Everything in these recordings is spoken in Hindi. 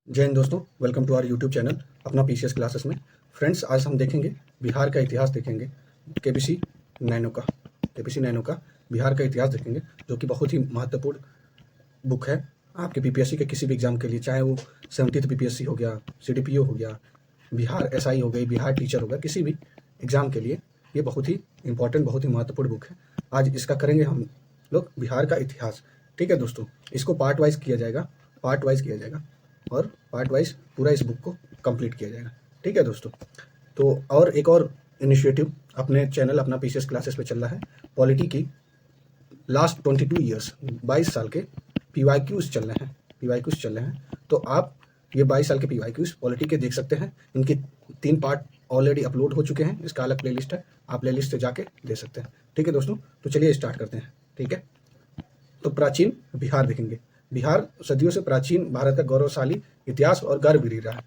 जय हिंद दोस्तों, welcome to our YouTube channel अपना पीसीएस क्लासेस में। फ्रेंड्स, आज हम देखेंगे बिहार का इतिहास देखेंगे। केबीसी नैनो का बिहार का इतिहास देखेंगे, जो कि बहुत ही महत्वपूर्ण बुक है आपके पीपीएससी के किसी भी एग्जाम के लिए, चाहे वो 70th पीपीएससी हो गया, सीडीपीओ हो गया, बिहार एसआई हो गई, बिहार टीचर हो गया, किसी भी एग्जाम के लिए ये बहुत ही इंपॉर्टेंट, बहुत ही महत्वपूर्ण बुक है। आज इसका करेंगे हम लोग बिहार का इतिहास। ठीक है दोस्तों, इसको पार्ट वाइज किया जाएगा और पार्ट वाइज पूरा इस बुक को कंप्लीट किया जाएगा। ठीक है दोस्तों, तो और एक और इनिशिएटिव अपने चैनल अपना पीसीएस क्लासेस पे चल रहा है। पॉलिटी की लास्ट 22 ईयर्स 22 साल के पीवाईक्यूज चल रहे हैं। तो आप ये 22 साल के पीवाईक्यूज पॉलिटी के देख सकते हैं। इनके 3 पार्ट ऑलरेडी अपलोड हो चुके हैं, इसका अलग प्लेलिस्ट है, आप प्लेलिस्ट से जाके दे सकते हैं। ठीक है दोस्तों, तो चलिए स्टार्ट करते हैं। ठीक है, तो प्राचीन बिहार देखेंगे। बिहार सदियों से प्राचीन भारत का गौरवशाली इतिहास और गर्वगृह रहा है।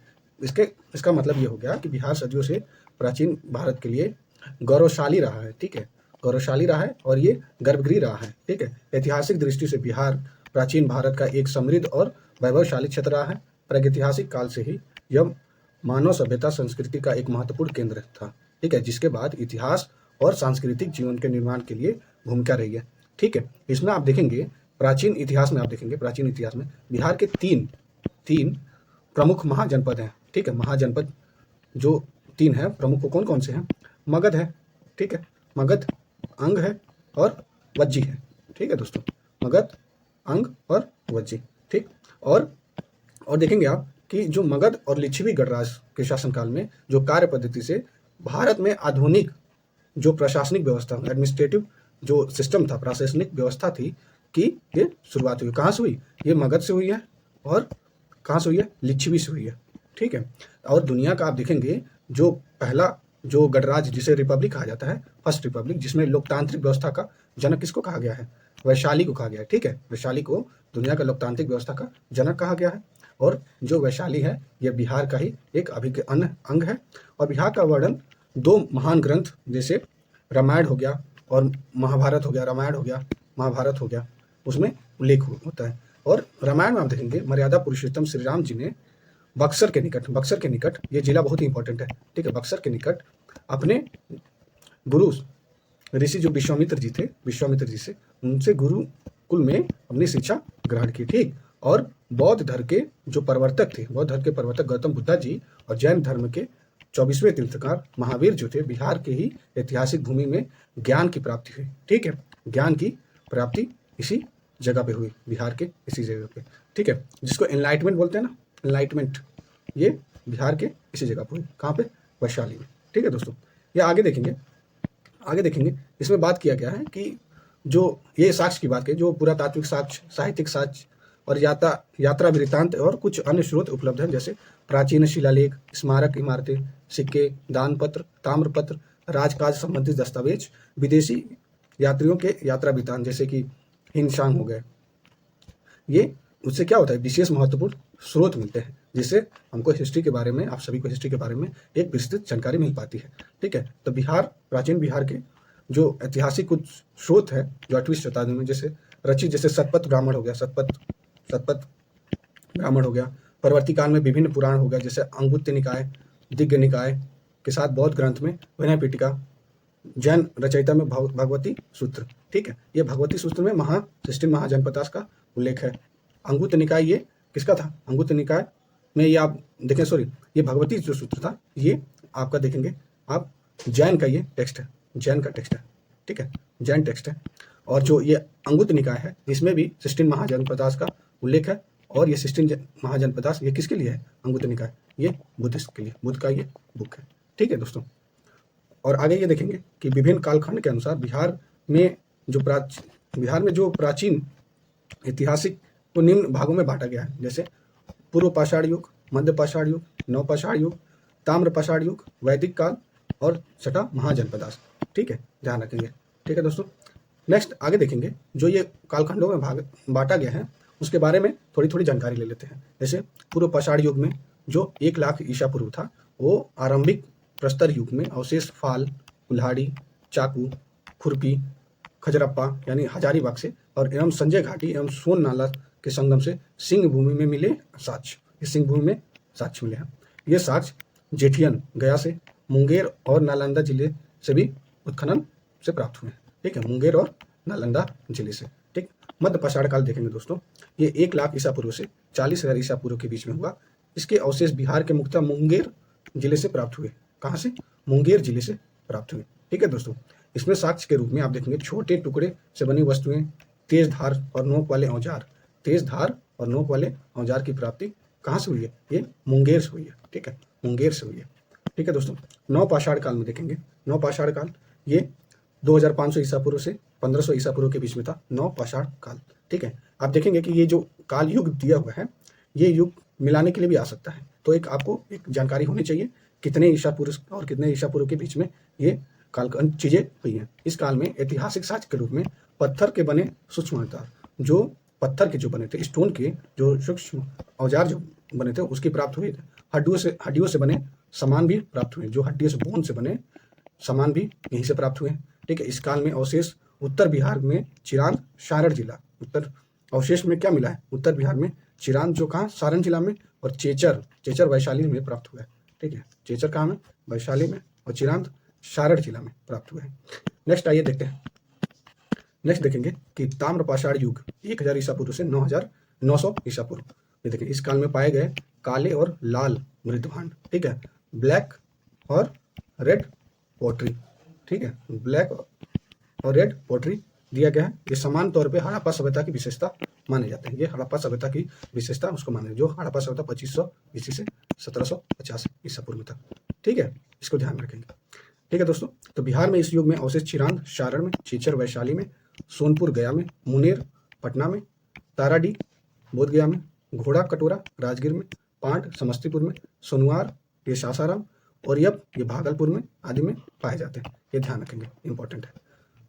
इसका मतलब ये हो गया कि बिहार सदियों से प्राचीन भारत के लिए गौरवशाली रहा है। ठीक है, गौरवशाली रहा है और ये गर्भगृह रहा है। ठीक है, ऐतिहासिक दृष्टि से बिहार प्राचीन भारत का एक समृद्ध और वैभवशाली क्षेत्र रहा है। प्रागैतिहासिक काल से ही यह मानव सभ्यता संस्कृति का एक महत्वपूर्ण केंद्र था। ठीक है, जिसके बाद इतिहास और सांस्कृतिक जीवन के निर्माण के लिए भूमिका रही है। ठीक है, इसमें आप देखेंगे प्राचीन इतिहास में बिहार के तीन प्रमुख महाजनपद हैं। ठीक है, महाजनपद जो 3 है प्रमुख, कौन कौन से हैं? मगध है, ठीक है, मगध, अंग है और वज्जी है। ठीक है दोस्तों, मगध, अंग और वज्जी। ठीक, और देखेंगे आप कि जो मगध और लिच्छवी गणराज के शासनकाल में जो कार्य पद्धति से भारत में आधुनिक जो प्रशासनिक व्यवस्था, एडमिनिस्ट्रेटिव जो सिस्टम था, प्रशासनिक व्यवस्था थी, कि ये शुरुआत हुई। कहाँ से हुई? ये मगध से हुई है। और कहाँ से हुई है? लिच्छवी से हुई है। ठीक है, और दुनिया का आप देखेंगे जो पहला जो गणराज्य जिसे रिपब्लिक कहा जाता है, फर्स्ट रिपब्लिक, जिसमें लोकतांत्रिक व्यवस्था का जनक किसको कहा गया है? वैशाली को कहा गया है। ठीक है, वैशाली को दुनिया का लोकतांत्रिक व्यवस्था का जनक कहा गया है। और जो वैशाली है ये बिहार का ही एक अभिन्न अंग है। और बिहार का वर्णन 2 महान ग्रंथ जैसे रामायण हो गया और महाभारत हो गया, रामायण हो गया, महाभारत हो गया, उसमें उल्लेख होता है। और रामायण में आप देखेंगे मर्यादा पुरुषोत्तम श्री राम जी ने बक्सर के निकट, ये जिला बहुत ही इंपॉर्टेंट है। ठीक है, बक्सर के निकट अपने गुरु ऋषि जो विश्वामित्र जी से उनसे गुरुकुल में अपनी शिक्षा ग्रहण की। ठीक, और बौद्ध धर्म के जो प्रवर्तक गौतम बुद्धा जी और जैन धर्म के 24वें तीर्थंकर महावीर जो थे, बिहार के ही ऐतिहासिक भूमि में ज्ञान की प्राप्ति हुई। ठीक है, ज्ञान की प्राप्ति इसी जगह पे हुई, बिहार के इसी जगह पे। ठीक है, जिसको एनलाइटमेंट बोलते हैं ना, एनलाइटमेंट, ये बिहार के इसी जगह पे हुई। कहाँ पे? वैशाली में। ठीक है दोस्तों, ये आगे देखेंगे इसमें बात किया गया है कि जो ये साक्ष्य की बात की, जो पुरातात्विक साक्ष्य, साहित्यिक साक्ष्य और यात्रा वृत्तांत और कुछ अन्य स्रोत उपलब्ध हैं, जैसे प्राचीन शिलालेख, स्मारक इमारतें, सिक्के, दानपत्र, ताम्रपत्र, राजकाज संबंधित दस्तावेज, विदेशी यात्रियों के यात्रा वृत्तांत जैसे कि हिंदुस्तान हो गए। ये उससे क्या होता है? विशेष महत्वपूर्ण स्रोत मिलते हैं, जिससे हमको हिस्ट्री के बारे में, आप सभी को हिस्ट्री के बारे में एक विस्तृत जानकारी मिल पाती है। ठीक है, तो प्राचीन बिहार के जो ऐतिहासिक कुछ स्रोत है जो 8वीं शताब्दी में जैसे रचित, जैसे शतपथ ब्राह्मण हो गया, परवर्ती काल में विभिन्न पुराण हो गया, जैसे अंगुत्य निकाय, दिग्ग निकाय के साथ बौद्ध ग्रंथ में विनय पिटका, जैन रचयिता में भगवती सूत्र। ठीक है, ये भगवती सूत्र में 16 महाजनपदास का उल्लेख है। अंगुत्य निकाय ये किसका था? अंगुत्य निकाय में ये आप देखें, ये भगवती जो सूत्र था, ये आपका देखेंगे आप जैन का ये टेक्स्ट है, जैन का टेक्स्ट है। ठीक है, जैन टेक्स्ट है। और जो ये अंगुत्य निकाय है, इसमें भी 16 महाजनपदास का उल्लेख है। और ये 16 महाजनपदास ये किसके लिए है? अंगुत्य निकाय ये बुद्धिस्ट के लिए, बुद्ध का ये बुक है। ठीक है दोस्तों, और आगे ये देखेंगे कि विभिन्न कालखंड के अनुसार बिहार में जो प्राचीन ऐतिहासिक को निम्न भागों में बांटा गया है, जैसे पूर्व पाषाण युग, मध्य पाषाण युग, नव पाषाण युग, ताम्र पाषाण युग, वैदिक काल और 6ठा महाजनपदास। ठीक है, ध्यान रखेंगे। ठीक है दोस्तों, नेक्स्ट आगे देखेंगे जो ये कालखंडों में बांटा गया है उसके बारे में थोड़ी जानकारी ले लेते हैं। जैसे पूर्व पाषाण युग में जो 1 लाख ईसा पूर्व था, वो आरंभिक प्रस्तर युग में अवशेष फाल, कुल्हाड़ी, चाकू, खुरपी, खजरप्पा यानी हजारीबाग से और एवं संजय घाटी एवं सोन नाला के संगम से सिंह भूमि में मिले साक्ष्य। ये सिंहभूम में साक्ष्य मिले हैं। ये साक्ष्य जेठियन गया से, मुंगेर और नालंदा जिले से भी उत्खनन से प्राप्त हुए हैं। ठीक है, मुंगेर और नालंदा जिले से। ठीक, मध्य पाषाण काल देखेंगे दोस्तों, ये 1 लाख ईसा पूर्व से 40,000 ईसा पूर्व के बीच में हुआ। इसके अवशेष बिहार के मुख्यतः मुंगेर जिले से प्राप्त हुए। कहाँ से? मुंगेर जिले से प्राप्त हुए। ठीक है दोस्तों, इसमें साक्ष्य के रूप में आप देखेंगे छोटे टुकड़े से बनी वस्तुएं, तेज धार और नोक वाले औजार, तेज धार और नोक वाले औजार की प्राप्ति कहाँ से हुई है? ये मुंगेर से हुई है। ठीक है, मुंगेर से हुई है। ठीक है दोस्तों, नवपाषाण काल में देखेंगे, नवपाषाण काल ये 2500 ईसा पूर्व से 1500 ईसा पूर्व के बीच में था, नवपाषाण काल। ठीक है, आप देखेंगे कि ये जो काल युग दिया हुआ है, ये युग मिलाने के लिए भी आ सकता है। तो एक आपको एक जानकारी होनी चाहिए कितने ईसा पूर्व और कितने ईसा पूर्व के बीच में ये कालखंड चीजें हुई हैं। इस काल में ऐतिहासिक साक्ष्य के रूप में पत्थर के बने सूक्ष्म औजार, जो पत्थर के जो बने थे, स्टोन के जो सूक्ष्म औजार जो बने थे उसकी प्राप्त हुई थे। हड्डियों से बने सामान भी प्राप्त हुए, जो हड्डियों से बोन से बने सामान भी यहीं से प्राप्त हुए। ठीक है, इस काल में अवशेष उत्तर बिहार में चिरांद, सारण जिला, उत्तर अवशेष में क्या मिला है? उत्तर बिहार में चिरांद, जो कहाँ? सारण जिला में, और चेचर वैशाली में प्राप्त हुआ है। ठीक है, चेचर कहाँ में? वैशाली में, और चिरांद सारण जिला में प्राप्त हुआ है। नेक्स्ट आइए देखते हैं, नेक्स्ट देखेंगे कि ताम्रपाषाण युग 1000 ईसा पूर्व से 900 ईसा पूर्व। ये देखें, इस काल में पाए गए काले और लाल मृदभांड। ठीक है, ब्लैक और रेड पोट्री। ठीक है, ब्लैक और रेड पोट्री दिया गया है। ये समान तौर पे हड़प्पा सभ्यता की विशेषता माने जाते हैं। ये हड़प्पा सभ्यता की विशेषता उसको माने, जो हड़प्पा सभ्यता 2500 BC से 1750 ईसा पूर्व तक। ठीक है, इसको ध्यान में रखेंगे। ठीक है दोस्तों, तो बिहार में इस युग में अवशेष चिरांद सारण में, चीचर वैशाली में, सोनपुर गया में, मुनेर पटना में, ताराडी बोधगया में, घोड़ा कटोरा राजगीर में, पांड समस्तीपुर में, सोनवार ये सासाराम, और यब ये भागलपुर में आदि में पाए जाते हैं। ये ध्यान रखेंगे, इंपॉर्टेंट है।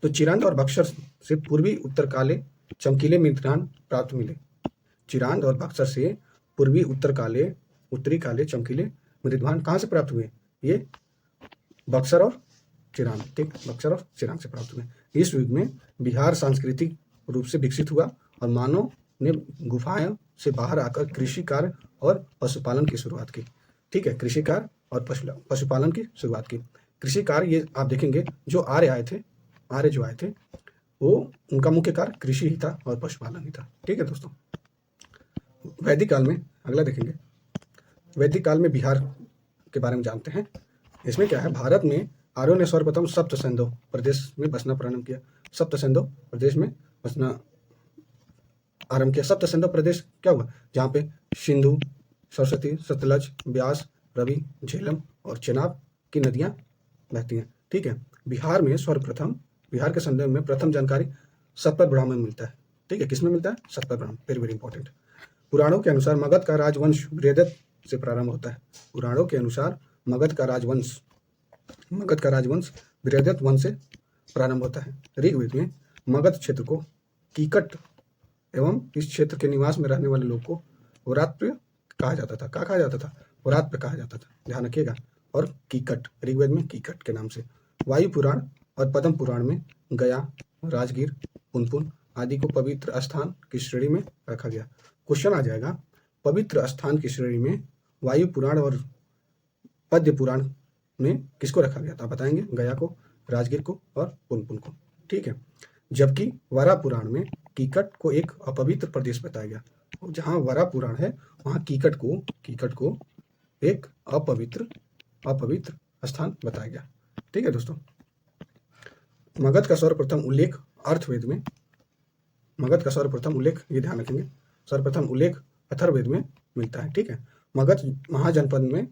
तो चिरांद और बक्सर से पूर्वी उत्तर काले चमकीले मृदभांड प्राप्त मिले। चिरांद और बक्सर से पूर्वी उत्तरी काले चमकीले मृदभांड कहाँ से प्राप्त हुए? ये बक्सर और चिरांद। ठीक, बक्सर और चिरांद से प्राप्त हुए। इस युग में बिहार सांस्कृतिक रूप से विकसित हुआ और मानव ने गुफाओं से बाहर आकर कृषि कार्य और पशुपालन की शुरुआत की। ठीक है, कृषि कार्य और पशुपालन की शुरुआत की। कृषि कार्य ये आप देखेंगे, जो आर्य जो आए थे वो उनका मुख्य कार्य कृषि ही था और पशुपालन ही था। ठीक है दोस्तों, वैदिक काल में अगला देखेंगे, वैदिक काल में बिहार के बारे में जानते हैं। इसमें क्या है? भारत में आर्यों ने सर्वप्रथम सप्त सिंधु प्रदेश में बसना प्रारंभ किया। सप्त सिंधु प्रदेश में बसना आरंभ किया। सप्त सिंधु प्रदेश क्या हुआ? जहाँ पे सिंधु, सरस्वती, सतलज, ब्यास, रवि, झेलम और चेनाब की नदियां बहती हैं। ठीक है, बिहार में सर्वप्रथम, बिहार के संदर्भ में प्रथम जानकारी सतपथ ब्राह्मण मिलता है। ठीक है, किसमें मिलता है? सतपथ ब्राह्मण, वेरी वेरी इंपॉर्टेंट। पुराणों के अनुसार मगध का राजवंश बृहदत्त से प्रारंभ होता है। पुराणों के अनुसार मगध का राजवंश बृहदत्त वंश से प्रारंभ होता है। ऋग्वेद में मगध क्षेत्र को कीकट एवं इस क्षेत्र के निवास में रहने वाले लोग को वरात्य कहा जाता था। क्या कहा जाता था? वरात्य कहा जाता था, ध्यान रखिएगा। और कीकट, ऋग्वेद में कीकट के नाम से। वायु पुराण और पद्म पुराण में गया, राजगीर, पुनपुन आदि को पवित्र स्थान की श्रेणी में रखा गया। क्वेश्चन आ जाएगा, पवित्र स्थान की श्रेणी में वायु पुराण और पद्य पुराण में किसको रखा गया था? बताएंगे, गया को, राजगीर को और पुनपुन को। ठीक है, जबकि वरा पुराण में कीकट को एक अपवित्र प्रदेश बताया गया। जहाँ वरा पुराण है वहाँ कीकट को एक अपवित्र स्थान बताया गया। ठीक है दोस्तों, मगध का सर्वप्रथम उल्लेख अर्थवेद में, मगध का सर्वप्रथम उल्लेख, ये ध्यान रखेंगे, सर्वप्रथम उल्लेख अथर्ववेद में मिलता है। ठीक है, मगध महाजनपद में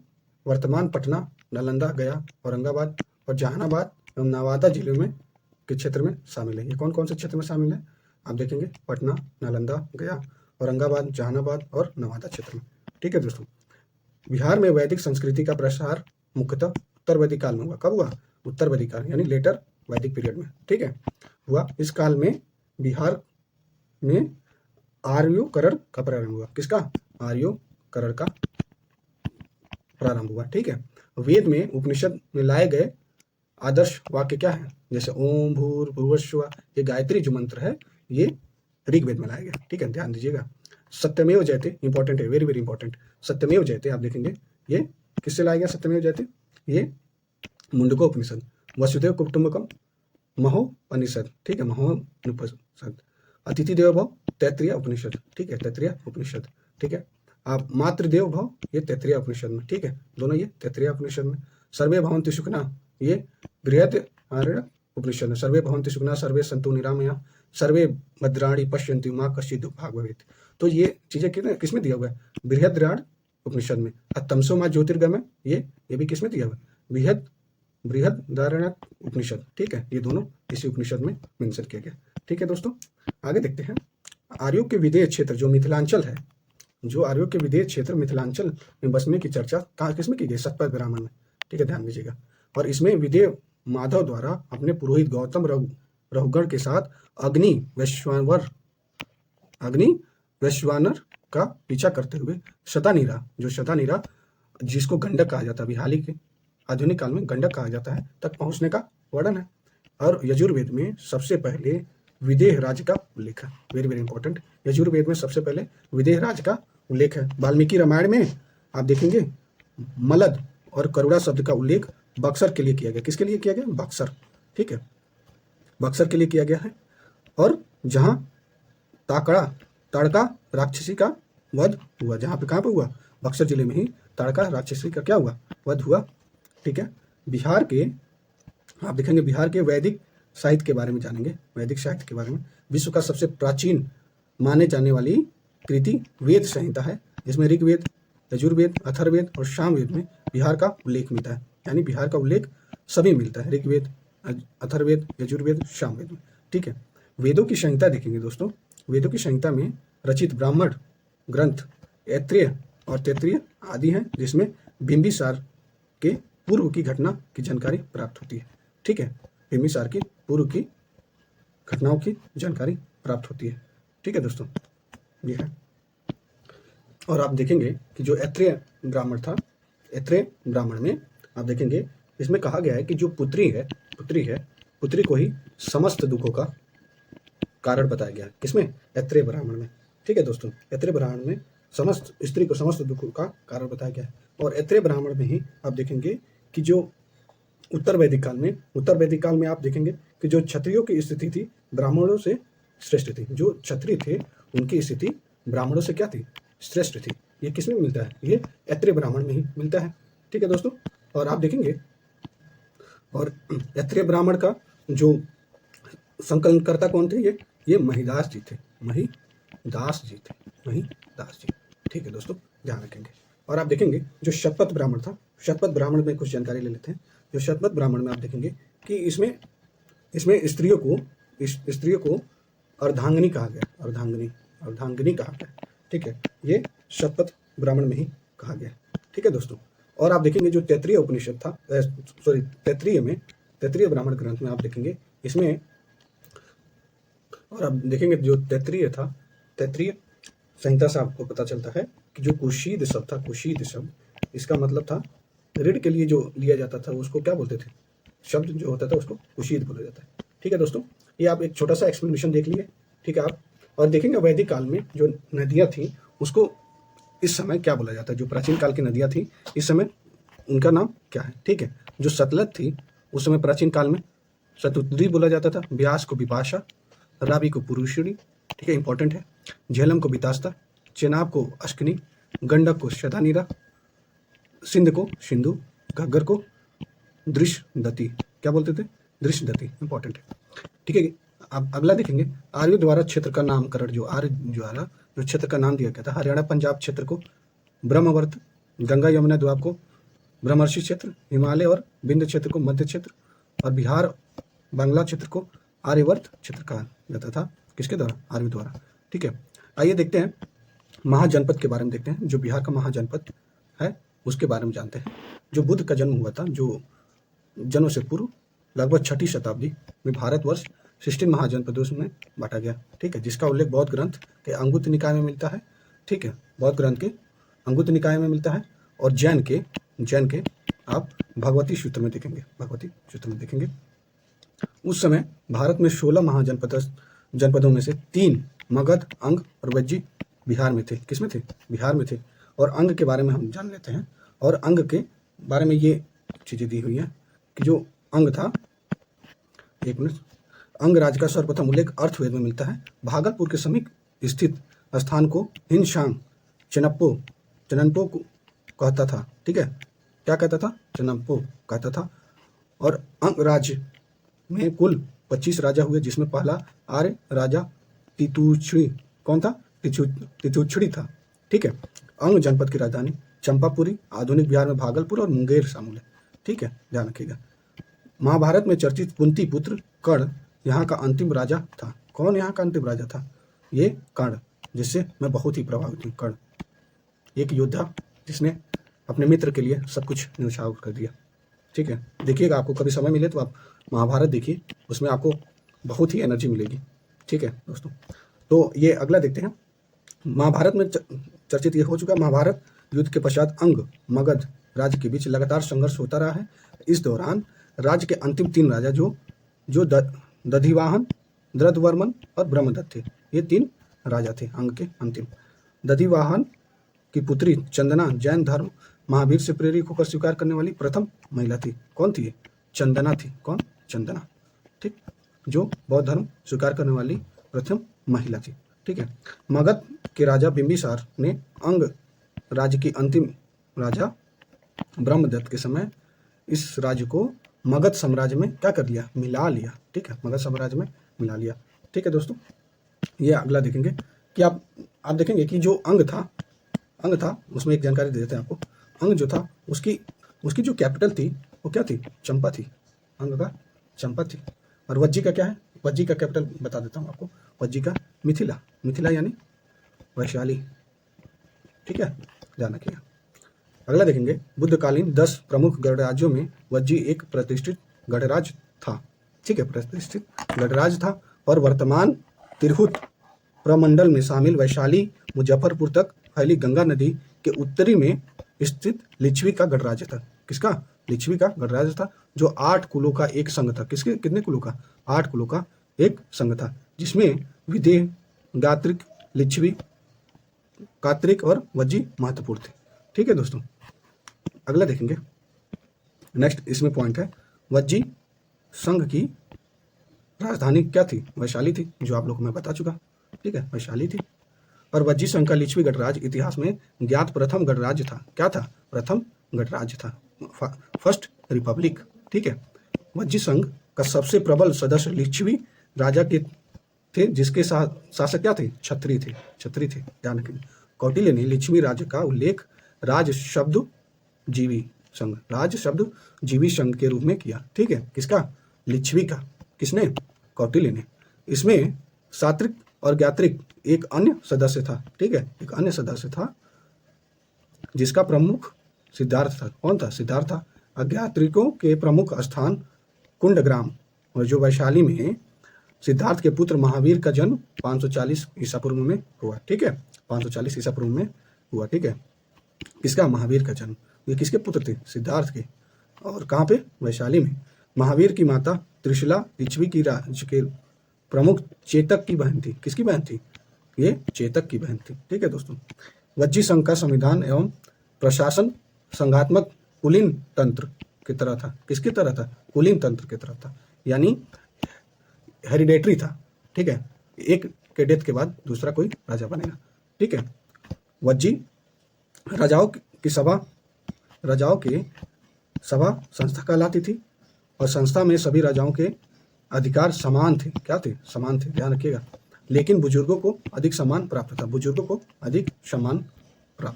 वर्तमान पटना, नालंदा, गया, औरंगाबाद और जहानाबाद एवं नवादा जिले में के क्षेत्र में शामिल है। ये कौन कौन से क्षेत्र में शामिल है? आप देखेंगे, पटना, नालंदा, गया, औरंगाबाद, जहानाबाद और नवादा क्षेत्र में। ठीक है दोस्तों, बिहार में वैदिक संस्कृति का प्रसार मुख्यतः उत्तर वैदिक काल में हुआ। कब हुआ? उत्तर वैदिक काल, यानी लेटर वैदिक पीरियड में। ठीक है, हुआ। इस काल में बिहार में आर्योकरण का प्रारंभ हुआ। किसका? आर्योकरण का प्रारंभ हुआ। ठीक है, वेद में, उपनिषद में लाए गए आदर्श वाक्य क्या है? जैसे ओम भूर्भुवस्सुवः, ये गायत्री जो मंत्र है ये ऋग्वेद में लाया गया। ठीक है, ध्यान दीजिएगा। सत्यमेव जयते इंपॉर्टेंट है, वेरी वेरी इंपॉर्टेंट। सत्यमेव जयते आप देखेंगे ये किससे लाया गया सत्यमेव जयते, ये मुंडको उपनिषद। वसुदेव कुटुंबकम महोपनिषद, ठीक है, महोपनिषद। अतिथि देवो भव तैत्तिरीय उपनिषद, ठीक है, तैत्तिरीय उपनिषद, ठीक है। आप मातृदेव भव ये तैत्तिरीय उपनिषद में, ठीक है, दोनों ये तैत्तिरीय उपनिषद में। सर्वे भवन्ति सुखिनः ये बृहदारण्यक उपनिषद में। सर्वे भवन्ति सुखिनः सर्वे सन्तु निरामया सर्वे भद्राणि पश्यन्तु मा कश्चित् दुःखभाग् भवेत्। तो ये चीजें किसमें दिया हुआ है, बृहदारण्यक उपनिषद में। तमसो मा ज्योतिर्गमय ये भी किसमें दिया हुआ है, बृहदारण्यक उपनिषद, ठीक है। ये दोनों इसी उपनिषद में मेंशन किया गया, ठीक है दोस्तों। आगे देखते हैं आर्यों के विदेह क्षेत्र जो मिथिलांचल है, जो आर्यों के विदेह क्षेत्र मिथिलांचल में बसने की चर्चा कहाँ किसमें की गई, शतपथ ब्राह्मण में, ठीक है, ध्यान दीजिएगा। और इसमें विदेह माधव द्वारा अपने पुरोहित गौतम रघुगण के साथ अग्नि वैश्वानर का पीछा करते हुए शतानीरा जिसको गंडक कहा जाता है, अभी हाल ही के आधुनिक काल में गंडक कहा जाता है, तक पहुंचने का वर्णन है। और यजुर्वेद में सबसे पहले विदेह राज का उल्लेख है, वेरी वेरी इंपॉर्टेंट। यजुर्वेद में सबसे पहले विदेह राज का उल्लेख है। वाल्मीकि रामायण में आप देखेंगे मलद और करुणा शब्द का उल्लेख बक्सर के लिए किया गया। किसके लिए किया गया, बक्सर, ठीक है, बक्सर के लिए किया गया है। और जहां ताड़का राक्षसी का वध हुआ, जहां पे कहां पे हुआ, बक्सर जिले में ही ताड़का राक्षसी का क्या हुआ, वध हुआ, ठीक है। बिहार के आप देखेंगे बिहार के वैदिक साहित्य के बारे में जानेंगे, वैदिक साहित्य के बारे में। विश्व का सबसे प्राचीन माने जाने वाली कृति वेद संहिता है, जिसमें ऋग्वेद, यजुर्वेद, अथर्ववेद और सामवेद में बिहार का उल्लेख मिलता है। यानी बिहार का उल्लेख सभी मिलता है, ऋग्वेद, अथर्ववेद, यजुर्वेद, सामवेद में, ठीक है। वेदों की संहिता देखेंगे दोस्तों, वेदों की संहिता में रचित ब्राह्मण ग्रंथ ऐत्रेय और तैत्तिरीय आदि हैं, जिसमें बिंबिसार के पूर्व की घटना की जानकारी प्राप्त होती है, ठीक है, बिंबिसार की पूर्व की घटनाओं की जानकारी प्राप्त होती है, ठीक है दोस्तों, ये है। और आप देखेंगे कि जो ऐत्रेय ब्राह्मण था, ऐत्रेय ब्राह्मण में आप देखेंगे इसमें कहा गया है कि जो पुत्री को ही समस्त दुखों का कारण बताया गया है। किसमें, ऐत्रेय ब्राह्मण में, ठीक है दोस्तों। ऐत्रेय ब्राह्मण में समस्त स्त्री को समस्त दुखों का कारण बताया गया है। और ऐत्रेय ब्राह्मण में ही आप देखेंगे कि जो उत्तर वैदिक काल में आप देखेंगे कि जो क्षत्रियों की स्थिति थी ब्राह्मणों से श्रेष्ठ थी। जो क्षत्रिय थे उनकी स्थिति ब्राह्मणों से क्या थी, श्रेष्ठ थी। ये किसमें मिलता है, ये ऐत्रेय ब्राह्मण में ही मिलता है, ठीक है दोस्तों। और आप देखेंगे और ऐत्रेय ब्राह्मण का जो संकलनकर्ता कौन थे, ये महिदास जी थे, महिदास जी, ठीक है दोस्तों, ध्यान रखेंगे। और आप देखेंगे जो शतपथ ब्राह्मण था, शतपथ ब्राह्मण में कुछ जानकारी ले लेते हैं। जो शतपथ ब्राह्मण में आप देखेंगे कि इसमें स्त्रियों को अर्धांगिनी कहा गया, अर्धांगिनी कहा गया, ठीक है, ये शतपथ ब्राह्मण में ही कहा गया, ठीक है दोस्तों। और आप देखेंगे जो तैत्तिरीय उपनिषद था, तैत्तिरीय ब्राह्मण ग्रंथ में आप देखेंगे इसमें, और आप देखेंगे जो तैत्तिरीय संहिता से आपको पता चलता है कि जो कुशीद शब्द था, कुशीद शब्द इसका मतलब था ऋण के लिए जो लिया जाता था उसको क्या बोलते थे, शब्द जो होता था उसको कुशीद बोला जाता है, ठीक है दोस्तों। ये आप एक छोटा सा एक्सप्लेनेशन देख लिए, ठीक है आप। और देखेंगे वैदिक काल में जो नदियाँ थी उसको इस समय क्या बोला जाता है, जो प्राचीन काल की नदियाँ थी इस समय उनका नाम क्या है, ठीक है। जो सतलज थी उस समय प्राचीन काल में शतुद्री बोला जाता था, व्यास को विपाशा, रावी को पुरुषिणी, ठीक है, इंपॉर्टेंट है, झेलम को बितास्ता, चेनाब को अश्किनी, गंडक को शतानीरा, सिंध को सिंधु, घग्गर को दृश्यदती, क्या बोलते थे, दृश्यदती, इंपॉर्टेंट है, ठीक है। अब अगला देखेंगे आर्य द्वारा क्षेत्र का नामकरण, जो क्षेत्र का नाम दिया गया था, हरियाणा पंजाब क्षेत्र को ब्रह्मवर्त, गंगा यमुना द्वाब को ब्रह्मर्षि क्षेत्र, हिमालय और विंध्य क्षेत्र को मध्य क्षेत्र, और बिहार बांग्ला क्षेत्र को आर्यवर्त क्षेत्र कहा जाता था। किसके द्वारा, आर्य द्वारा, ठीक है। आइए देखते हैं महाजनपद के बारे में, देखते हैं जो बिहार का महाजनपद है उसके बारे में जानते हैं। जो बुद्ध का जन्म हुआ था, जो जन्म से पूर्व लगभग 6ठी शताब्दी में भारतवर्ष 16 महाजनपदों में बांटा गया, ठीक है, जिसका उल्लेख बौद्ध ग्रंथ के अंगुत्तर निकाय में मिलता है, ठीक है, बौद्ध ग्रंथ के अंगुत्तर निकाय में मिलता है। और जैन के आप भगवती सूत्र में देखेंगे, उस समय भारत में 16 महाजनपदों में से 3 मगध, अंग और वज्जी बिहार में थे। किस में थे? बिहार में थे। और अंग के बारे में हम जान लेते हैं। और अंग के बारे में ये चीज़ें दी हुई हैं कि जो अंग था, एक मिनट, अंग राज्य का सर्वप्रथम उल्लेख अर्थवेद में मिलता है। भागलपुर के समीप स्थित स्थान को हिनशांग चननपो को कहता था। ठीक है, क्या कहता था? चननपो कहता था। और अंग राज्य में कुल 25 राजा हुए, जिसमें पहला आर्य राजा तितुछड़ी कौन था? तितुछड़ी था। ठीक है। अंग जनपद की राजधानी चंपापुरी, आधुनिक बिहार में भागलपुर और मुंगेर शामिल है। ठीक है, ध्यान रखिएगा। महाभारत में चर्चित कुंती पुत्र कर्ण यहाँ का अंतिम राजा था। कौन यहाँ का अंतिम राजा था? ये कर्ण, जिससे मैं बहुत ही प्रभावित हूँ। कर्ण एक योद्धा जिसने अपने मित्र के लिए सब कुछ न्यौछावर कर दिया। ठीक है, देखिएगा, आपको कभी समय मिले तो आप महाभारत देखिए, उसमें आपको बहुत ही एनर्जी मिलेगी। ठीक है दोस्तों, तो ये अगला देखते हैं। महाभारत में चर्चित ये हो चुका। महाभारत युद्ध के पश्चात अंग मगध राज्य के बीच लगातार संघर्ष होता रहा है। इस दौरान राज्य के अंतिम 3 राजा जो दधिवाहन, द्रदवर्मन और ब्रह्मदत्त थे। ये 3 राजा थे अंग के अंतिम। दधिवाहन की पुत्री चंदना जैन धर्म महावीर से प्रेरित होकर स्वीकार करने वाली प्रथम महिला थी। कौन थी? चंदना थी। कौन? चंदना। ठीक, जो बौद्ध धर्म स्वीकार करने वाली प्रथम महिला थी। ठीक है। मगध के राजा बिंबिसार ने अंग राज्य की अंतिम राजा ब्रह्मदत्त के समय इस राज्य को मगध साम्राज्य में क्या कर लिया? मिला लिया। ठीक है, मगध साम्राज्य में मिला लिया। ठीक है दोस्तों, ये अगला देखेंगे कि आप देखेंगे कि जो अंग था उसमें एक जानकारी दे देते हैं आपको। अंग जो था उसकी जो कैपिटल थी वो क्या थी? चंपा थी। अंग का चंपा थी। और वज्जी का क्या है? वज्जी का कैपिटल बता देता हूँ आपको। वज्जी का मिथिला यानी वैशाली। ठीक है, ध्यान रखिएगा। अगला देखेंगे, बुद्धकालीन 10 प्रमुख गणराज्यों में वज्जी एक प्रतिष्ठित गणराज्य था। ठीक है, प्रतिष्ठित गणराज्य था। और वर्तमान तिरहुत प्रमंडल में शामिल वैशाली मुजफ्फरपुर तक फैली गंगा नदी के उत्तरी में स्थित लिच्छवी का गणराज्य था। किसका? लिच्छवी का गणराज्य था, जो 8 कुलों का एक संघ था। किसके? कितने कुलों का? 8 कुलों का एक संघ था, जिसमें विदेह, गात्रिक, लिच्छवी, कात्रिक और वज्जी महत्वपूर्ण थे। ठीक है दोस्तों, अगला देखेंगे। नेक्स्ट इसमें पॉइंट है, वज्जी संघ की राजधानी क्या थी? वैशाली थी, जो आप लोगों को मैं बता चुका। ठीक है, वैशाली थी। और वज्जी संघ का लिच्छवी गणराज्य इतिहास में ज्ञात प्रथम गणराज्य था। क्या था? प्रथम गणराज्य था, फर्स्ट रिपब्लिक। ठीक है, वज्जी संघ का सबसे प्रबल सदस्य लिच्छवी राजा के थे, जिसके शासक क्या थे? छत्री थे। ध्यान रखें। कौटिल्य ने लिच्छवी राज्य का उल्लेख राज शब्द जीवी संघ के रूप में किया। ठीक है, किसका? लिच्छवी का। किसने? कौटिल्य ने। इसमें सात्विक और ज्ञात्रिक एक अन्य सदस्य था। ठीक है, एक अन्य सदस्य था जिसका प्रमुख सिद्धार्थ था। कौन था? सिद्धार्थ था। अज्ञात्रिकों के प्रमुख स्थान कुंडग्राम, और जो वैशाली में सिद्धार्थ के पुत्र महावीर का जन्म 540 ईसा पूर्व में हुआ। ठीक है, 540 ईसा पूर्व में हुआ। ठीक है, किसका? महावीर का जन्म। ये किसके पुत्र थे? सिद्धार्थ के। और कहाँ पे? वैशाली में। महावीर की माता त्रिशला लिच्छवी की राज्य के प्रमुख चेतक की बहन थी। किसकी बहन थी? ये चेतक की बहन थी। ठीक है दोस्तों, वज्जी संघ का संविधान एवं प्रशासन संघात्मक कुलीन तंत्र की तरह था। किसकी तरह था? कुलीन तंत्र की तरह था, यानी हेरिडेटरी था। ठीक है, एक के डेथ के बाद दूसरा कोई राजा बनेगा। ठीक है, वज्जी राजाओं की सभा संस्था कहलाती थी, और संस्था में सभी राजाओं के अधिकार समान थे। क्या थे? समान थे, ध्यान रखिएगा। लेकिन बुजुर्गों को अधिक सम्मान प्राप्त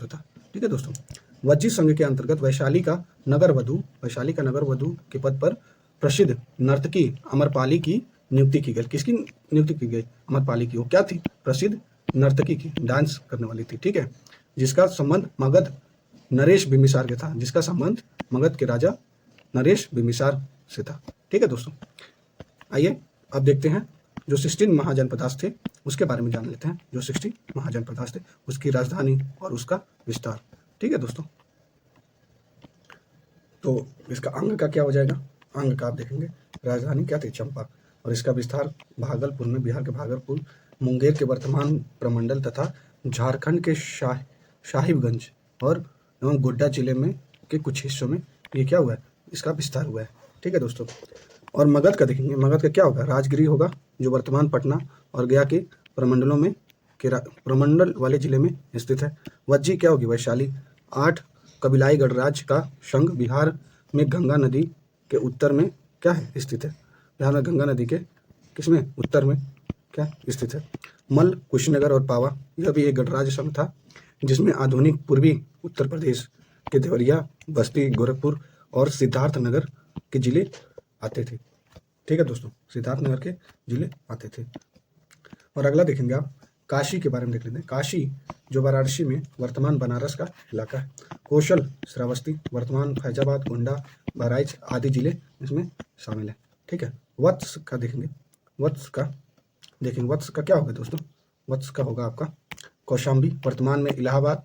था। ठीक है दोस्तों, वज्जी संघ के अंतर्गत वैशाली का नगर वधु के पद पर प्रसिद्ध नर्तकी अमरपाली की नियुक्ति की गई। किसकी नियुक्ति की गई? अमरपाली की। वो क्या थी? प्रसिद्ध नर्तकी की, डांस करने वाली थी। ठीक है, जिसका संबंध मगध नरेश बिंबिसार के था। जिसका संबंध मगध के राजा नरेश बिंबिसार से था। ठीक है दोस्तों, आइए अब देखते हैं जो 16 महाजनपदास थे उसके बारे में जान लेते हैं। जो 16 महाजनपदास थे, उसकी राजधानी और उसका विस्तार। ठीक है दोस्तों, तो इसका अंग का क्या हो जाएगा? अंग का आप देखेंगे, राजधानी क्या थी? चंपा। और इसका विस्तार भागलपुर में, बिहार के भागलपुर, मुंगेर के वर्तमान प्रमंडल तथा झारखंड के साहिबगंज और एवं गोड्डा जिले में के कुछ हिस्सों में ये क्या हुआ है, इसका विस्तार हुआ है। ठीक है दोस्तों। और मगध का देखेंगे, मगध का क्या होगा, राजगिरी होगा जो वर्तमान पटना और गया के प्रमंडलों में प्रमंडल वाले जिले में स्थित है। वज्जी क्या होगी, वैशाली। 8 कबीलाई गणराज्य का संघ बिहार में गंगा नदी के उत्तर में क्या है, स्थित है। बिहार में गंगा नदी के किसमें, उत्तर में क्या स्थित है। मल, कुशीनगर और पावा, यह भी एक गणराज्य संघ था जिसमें आधुनिक पूर्वी उत्तर प्रदेश के देवरिया, बस्ती, गोरखपुर और सिद्धार्थनगर के जिले आते थे। ठीक है दोस्तों, सिद्धार्थनगर के जिले आते थे। और अगला देखेंगे आप, काशी के बारे में देख लेते हैं। काशी जो वाराणसी में वर्तमान बनारस का इलाका है। कौशल, श्रावस्ती, वर्तमान फैजाबाद, गोंडा, बहराइच आदि जिले इसमें शामिल है। ठीक है। वत्स का देखेंगे, वत्स का देखेंगे, वत्स का क्या होगा दोस्तों, वत्स का होगा आपका कौशाम्बी, वर्तमान में इलाहाबाद,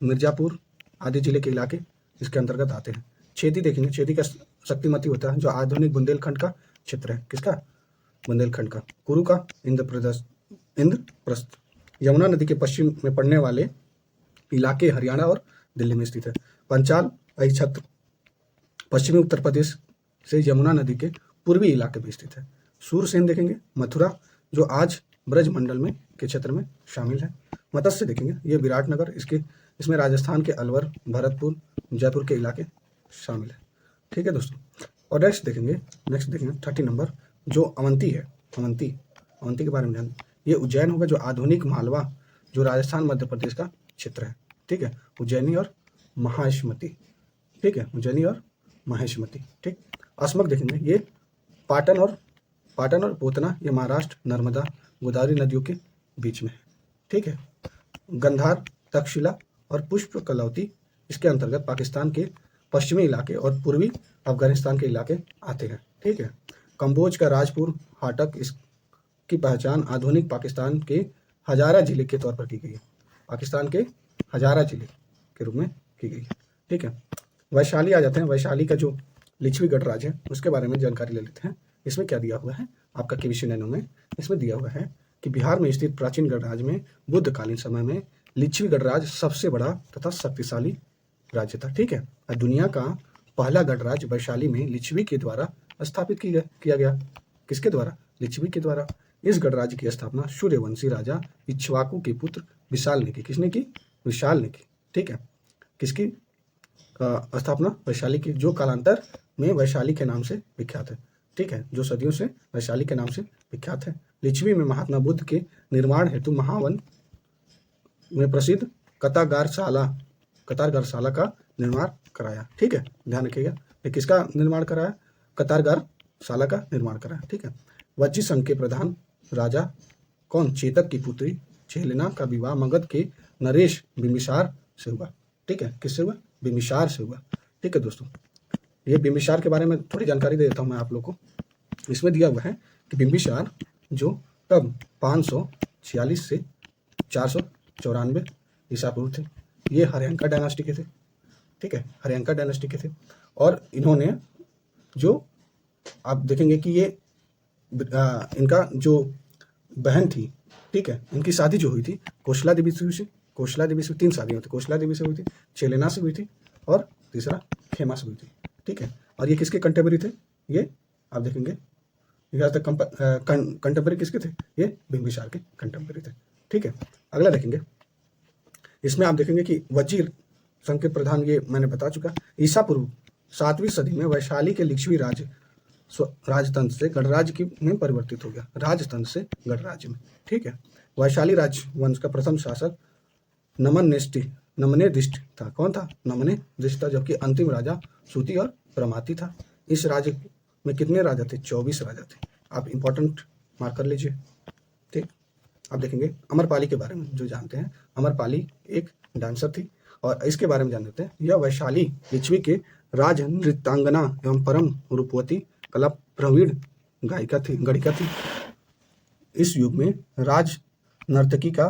मिर्जापुर आदि जिले के इलाके इसके अंतर्गत आते हैं। छेदी देखेंगे, छेदी का शक्तिमती होता है जो आधुनिक बुंदेलखंड का क्षेत्र है। किसका, बुंदेलखंड का। कुरु का इंद्रप्रस्थ, यमुना नदी के पश्चिम में पड़ने वाले इलाके हरियाणा और दिल्ली में स्थित है। पंचाल, अहिछत्र, पश्चिमी उत्तर प्रदेश से यमुना नदी के पूर्वी इलाके में स्थित है। सूरसेन देखेंगे, मथुरा जो आज ब्रज मंडल में के क्षेत्र में शामिल है। मत्स्य देखेंगे, ये विराटनगर, इसमें राजस्थान के अलवर, भरतपुर, जयपुर के इलाके शामिल है। ठीक है दोस्तों। और नेक्स्ट देखेंगे 30 नंबर जो अवंती है, अवंती के बारे में जान, ये उज्जैन होगा जो आधुनिक मालवा जो राजस्थान मध्य प्रदेश का क्षेत्र है। ठीक है। उज्जैनी और महाश्मती, ठीक है, उज्जैनी और महेशमती। ठीक। अस्मक देखेंगे, ये पाटन और पोतना, ये महाराष्ट्र, नर्मदा, गोदावरी नदियों के बीच में है। ठीक है। गंधार, तक्षशिला और पुष्प कलौती इसके अंतर्गत पाकिस्तान के पश्चिमी इलाके और पूर्वी अफगानिस्तान के इलाके आते हैं। ठीक है। कंबोज का राजपुर हाटक, इसकी पहचान आधुनिक पाकिस्तान के हजारा जिले के तौर पर की गई है। पाकिस्तान के हजारा जिले के रूप में की गई है। ठीक है। वैशाली आ जाते हैं। वैशाली का जो लिच्छवी गणराज्य है उसके बारे में जानकारी ले लेते हैं। इसमें क्या दिया हुआ है आपका केबीसी नैनो में, इसमें दिया हुआ है कि बिहार में स्थित प्राचीन गणराज्य में बुद्धकालीन समय में लिच्छवी गणराज्य सबसे बड़ा तथा शक्तिशाली राज्य था। ठीक है। और दुनिया का पहला गणराज्य वैशाली में लिच्छवी के द्वारा स्थापित किया गया। किसके द्वारा, लिच्छवी के द्वारा। इस गणराज्य की स्थापना सूर्यवंशी राजा इक्ष्वाकु के पुत्र विशाल ने की। किसने की, विशाल ने की। ठीक है। किसकी स्थापना, वैशाली की, जो कालांतर में वैशाली के नाम से विख्यात है। ठीक है। जो सदियों से वैशाली के नाम से विख्यात है। लिच्छवी में महात्मा बुद्ध के निर्माण हेतु महावन में प्रसिद्ध कतारगारशाला का निर्माण कराया। ठीक है, ध्यान रखिएगा, ये किसका निर्माण कराया, कतारगारशाला का निर्माण कराया। ठीक है। वज्जी संघ के प्रधान राजा कौन, चेतक की पुत्री छेलेना का विवाह मगध के नरेश बिंबिसार से हुआ। ठीक है, किससे हुआ, बिंबिसार से हुआ। ठीक है दोस्तों, ये बिंबिसार के बारे में थोड़ी जानकारी दे देता हूँ मैं आप लोग को। इसमें दिया हुआ है कि बिंबिसार जो तब 546 से 494 ईसा पूर्व थे, ये हर्यंका डायनास्टी के थे। ठीक है, हर्यंका डायनास्टी के थे। और इन्होंने जो आप देखेंगे कि ये इनका जो बहन थी, ठीक है, इनकी शादी जो हुई थी कोशला देवी से हुई थी। कोशला देवी से 3 शादियाँ हुई थी, कोशला देवी से हुई थी, छेलेना से हुई थी और तीसरा खेमा से हुई थी। ठीक है। और ये किसके कंटेम्पररी थे, ये आप देखेंगे यहाँ तक कंटेम्पररी किसके थे, ये बिंबिसार के कंटेम्पररी थे। ठीक है। अगला देखेंगे, इसमें आप देखेंगे कि वज्जी संघ के प्रधान, ये मैंने बता चुका। ईसा पूर्व 7वीं सदी में वैशाली के लिच्छवी राजतंत्र से गणराज्य में परिवर्तित हो गया, राजतंत्र से गणराज्य में। ठीक है। वैशाली राजवंश का प्रथम शासक नमनेदिष्ट था। कौन था, नमनेदिष्ट था, जबकि अंतिम राजा सूति और प्रमाती था। इस राज्य में कितने राजा थे, 24 राजा थे। आप इंपॉर्टेंट मार्क कर लीजिए। ठीक। आप देखेंगे अमरपाली के बारे में जो जानते हैं, अमरपाली एक डांसर थी और इसके बारे में जान लेते हैं। यह वैशाली लिच्छवी के राज नृत्यांगना एवं परम रूपवती कला प्रवीण गणिका थी। इस युग में राज नर्तकी का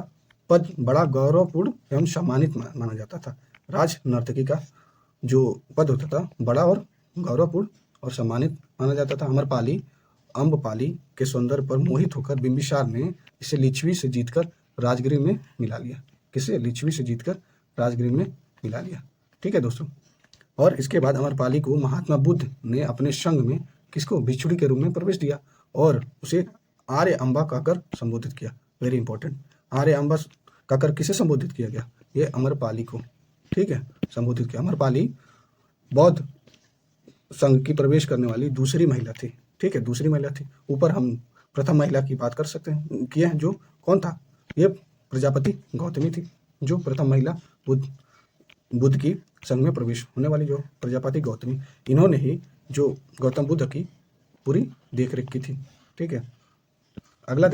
पद बड़ा गौरवपूर्ण एवं सम्मानित माना जाता था। राज नर्तकी का जो पद होता था बड़ा और गौरवपूर्ण और सम्मानित माना जाता था। अमरपाली अम्बपाली के सौंदर्य पर मोहित होकर बिंबिसार ने इसे लिच्छवी से जीतकर राजगिरी में मिला लिया। किसे लिच्छवी से जीतकर राजगृह में मिला लिया। ठीक है दोस्तों। और इसके बाद अमरपाली को महात्मा बुद्ध ने अपने संघ में किसको भिक्षुड़ी के रूप में प्रवेश दिया और उसे आर्य अम्बा कहकर संबोधित किया। वेरी इंपॉर्टेंट, आर्य अम्बा कहकर किसे संबोधित किया गया? ये अमरपाली को, ठीक है, संबोधित किया। अमरपाली बौद्ध संघ की प्रवेश करने वाली दूसरी महिला थी। ठीक है, दूसरी महिला थी। ऊपर हम प्रथम महिला की बात कर सकते हैं, किए हैं, जो कौन था? ये प्रजापति गौतमी थी, जो प्रथम महिला बुद्ध की संघ में प्रवेश होने वाली, जो प्रजापति गौतमी, इन्होंने ही जो गौतम बुद्ध की पूरी देख रेख की थी। ठीक है, अगला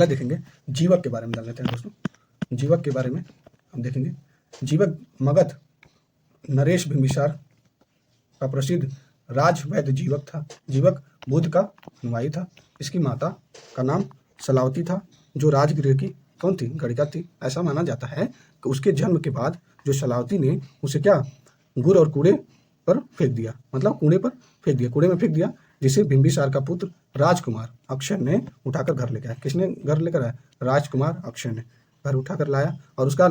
देखेंगे जीवक के बारे में जान लेते हैं दोस्तों। जीवक के बारे में हम देखेंगे। जीवक मगध नरेश बिंबिसार का प्रसिद्ध राजवैद्य जीवक था। जीवक बुद्ध का अनुयायी था। इसकी माता का नाम सलावती था, जो राजगृह की कौन थी? गणिका थी। ऐसा माना जाता है कि उसके जन्म के बाद जो सलावती ने उसे क्या गुड़ और कूड़े पर फेंक दिया, मतलब कूड़े पर फेंक दिया, कूड़े में फेंक दिया, जिसे बिंबिसार का पुत्र राजकुमार अक्षय ने उठाकर घर लेकर आया। किसने घर लेकर आया? राजकुमार अक्षय ने घर उठाकर लाया और उसका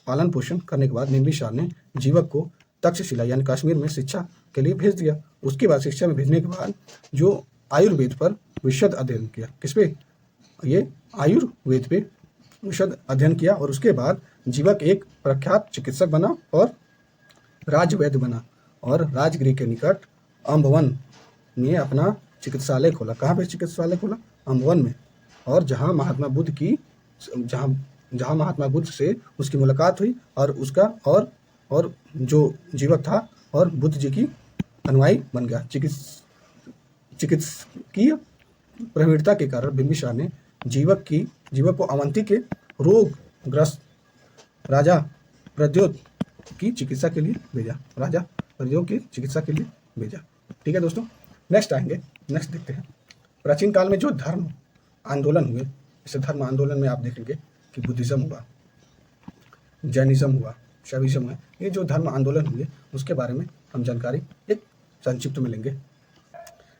पालन पोषण करने के बाद बिंबिसार ने जीवक को तक्षशिला यानी कश्मीर में शिक्षा के लिए भेज दिया। उसके बाद शिक्षा में भेजने के बाद जो आयुर्वेद पर विशद अध्ययन किया। किस पे? ये आयुर्वेद पे विशद अध्ययन किया और उसके बाद जीवक एक प्रख्यात चिकित्सक बना और राजवैद्य बना और राजगृह के निकट अम्बवन में अपना चिकित्सालय खोला। कहाँ पे चिकित्सालय खोला? अम्बवन में। और जहाँ महात्मा बुद्ध से उसकी मुलाकात हुई और उसका और जो जीवक था और बुद्ध जी की अनुयायी बन गया। चिकित्सकीय प्रवीणता के कारण बिंबिसार ने जीवक को अवंती के रोगग्रस्त राजा प्रद्योत की चिकित्सा के लिए भेजा। ठीक है दोस्तों, नेक्स्ट देखते हैं। प्राचीन काल में जो धर्म आंदोलन हुए, इस धर्म आंदोलन में आप देखेंगे कि बुद्धिज्म हुआ, जैनिज्म हुआ, शैविज्म हुआ। ये जो धर्म आंदोलन हुए उसके बारे में हम जानकारी एक संक्षिप्त में लेंगे।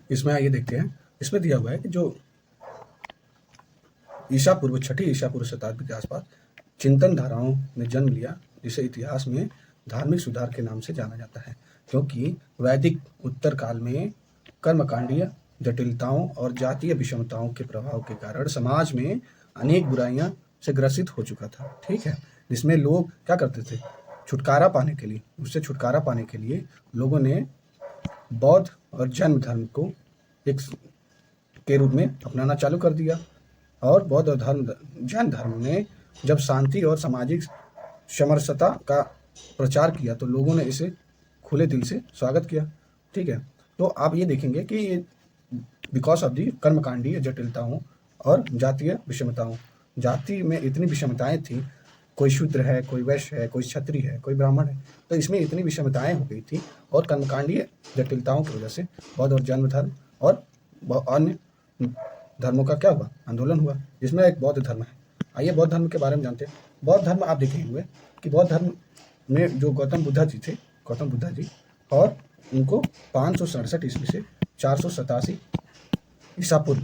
इसमें आइए देखते हैं। इसमें दिया हुआ है कि जो छठी ईसा पूर्व शताब्दी के आसपास चिंतन धाराओं ने जन्म लिया, जिसे इतिहास में धार्मिक सुधार के नाम से जाना जाता है, क्योंकि वैदिक उत्तर काल में कर्मकांडीय जटिलताओं और जातीय विषमताओं के प्रभाव के कारण समाज में अनेक बुराइयां से ग्रसित हो चुका था। ठीक है, जिसमें लोग क्या करते थे? छुटकारा पाने के लिए लोगों ने बौद्ध और जैन धर्म को एक के रूप में अपनाना चालू कर दिया। और बौद्ध और जैन धर्म ने जब शांति और सामाजिक समरसता का प्रचार किया तो लोगों ने इसे खुले दिल से स्वागत किया। ठीक है, तो आप ये देखेंगे कि ये बिकॉज ऑफ दी कर्मकांडीय जटिलताओं और जातीय विषमताओं, जाति में इतनी विषमताएं थी, कोई शूद्र है, कोई वैश्य है, कोई क्षत्रिय है, कोई ब्राह्मण है, तो इसमें इतनी विषमताएं हो गई थी और कर्मकांडीय जटिलताओं की वजह से बौद्ध और जैन धर्म और अन्य धर्मों का क्या हुआ? आंदोलन हुआ, जिसमें एक बौद्ध धर्म है। आइए बौद्ध धर्म के बारे में जानते हैं। बौद्ध धर्म आप देखेंगे कि बौद्ध धर्म में जो गौतम बुद्ध जी और उनको 567 ईस्वी से 487 ईसा पूर्व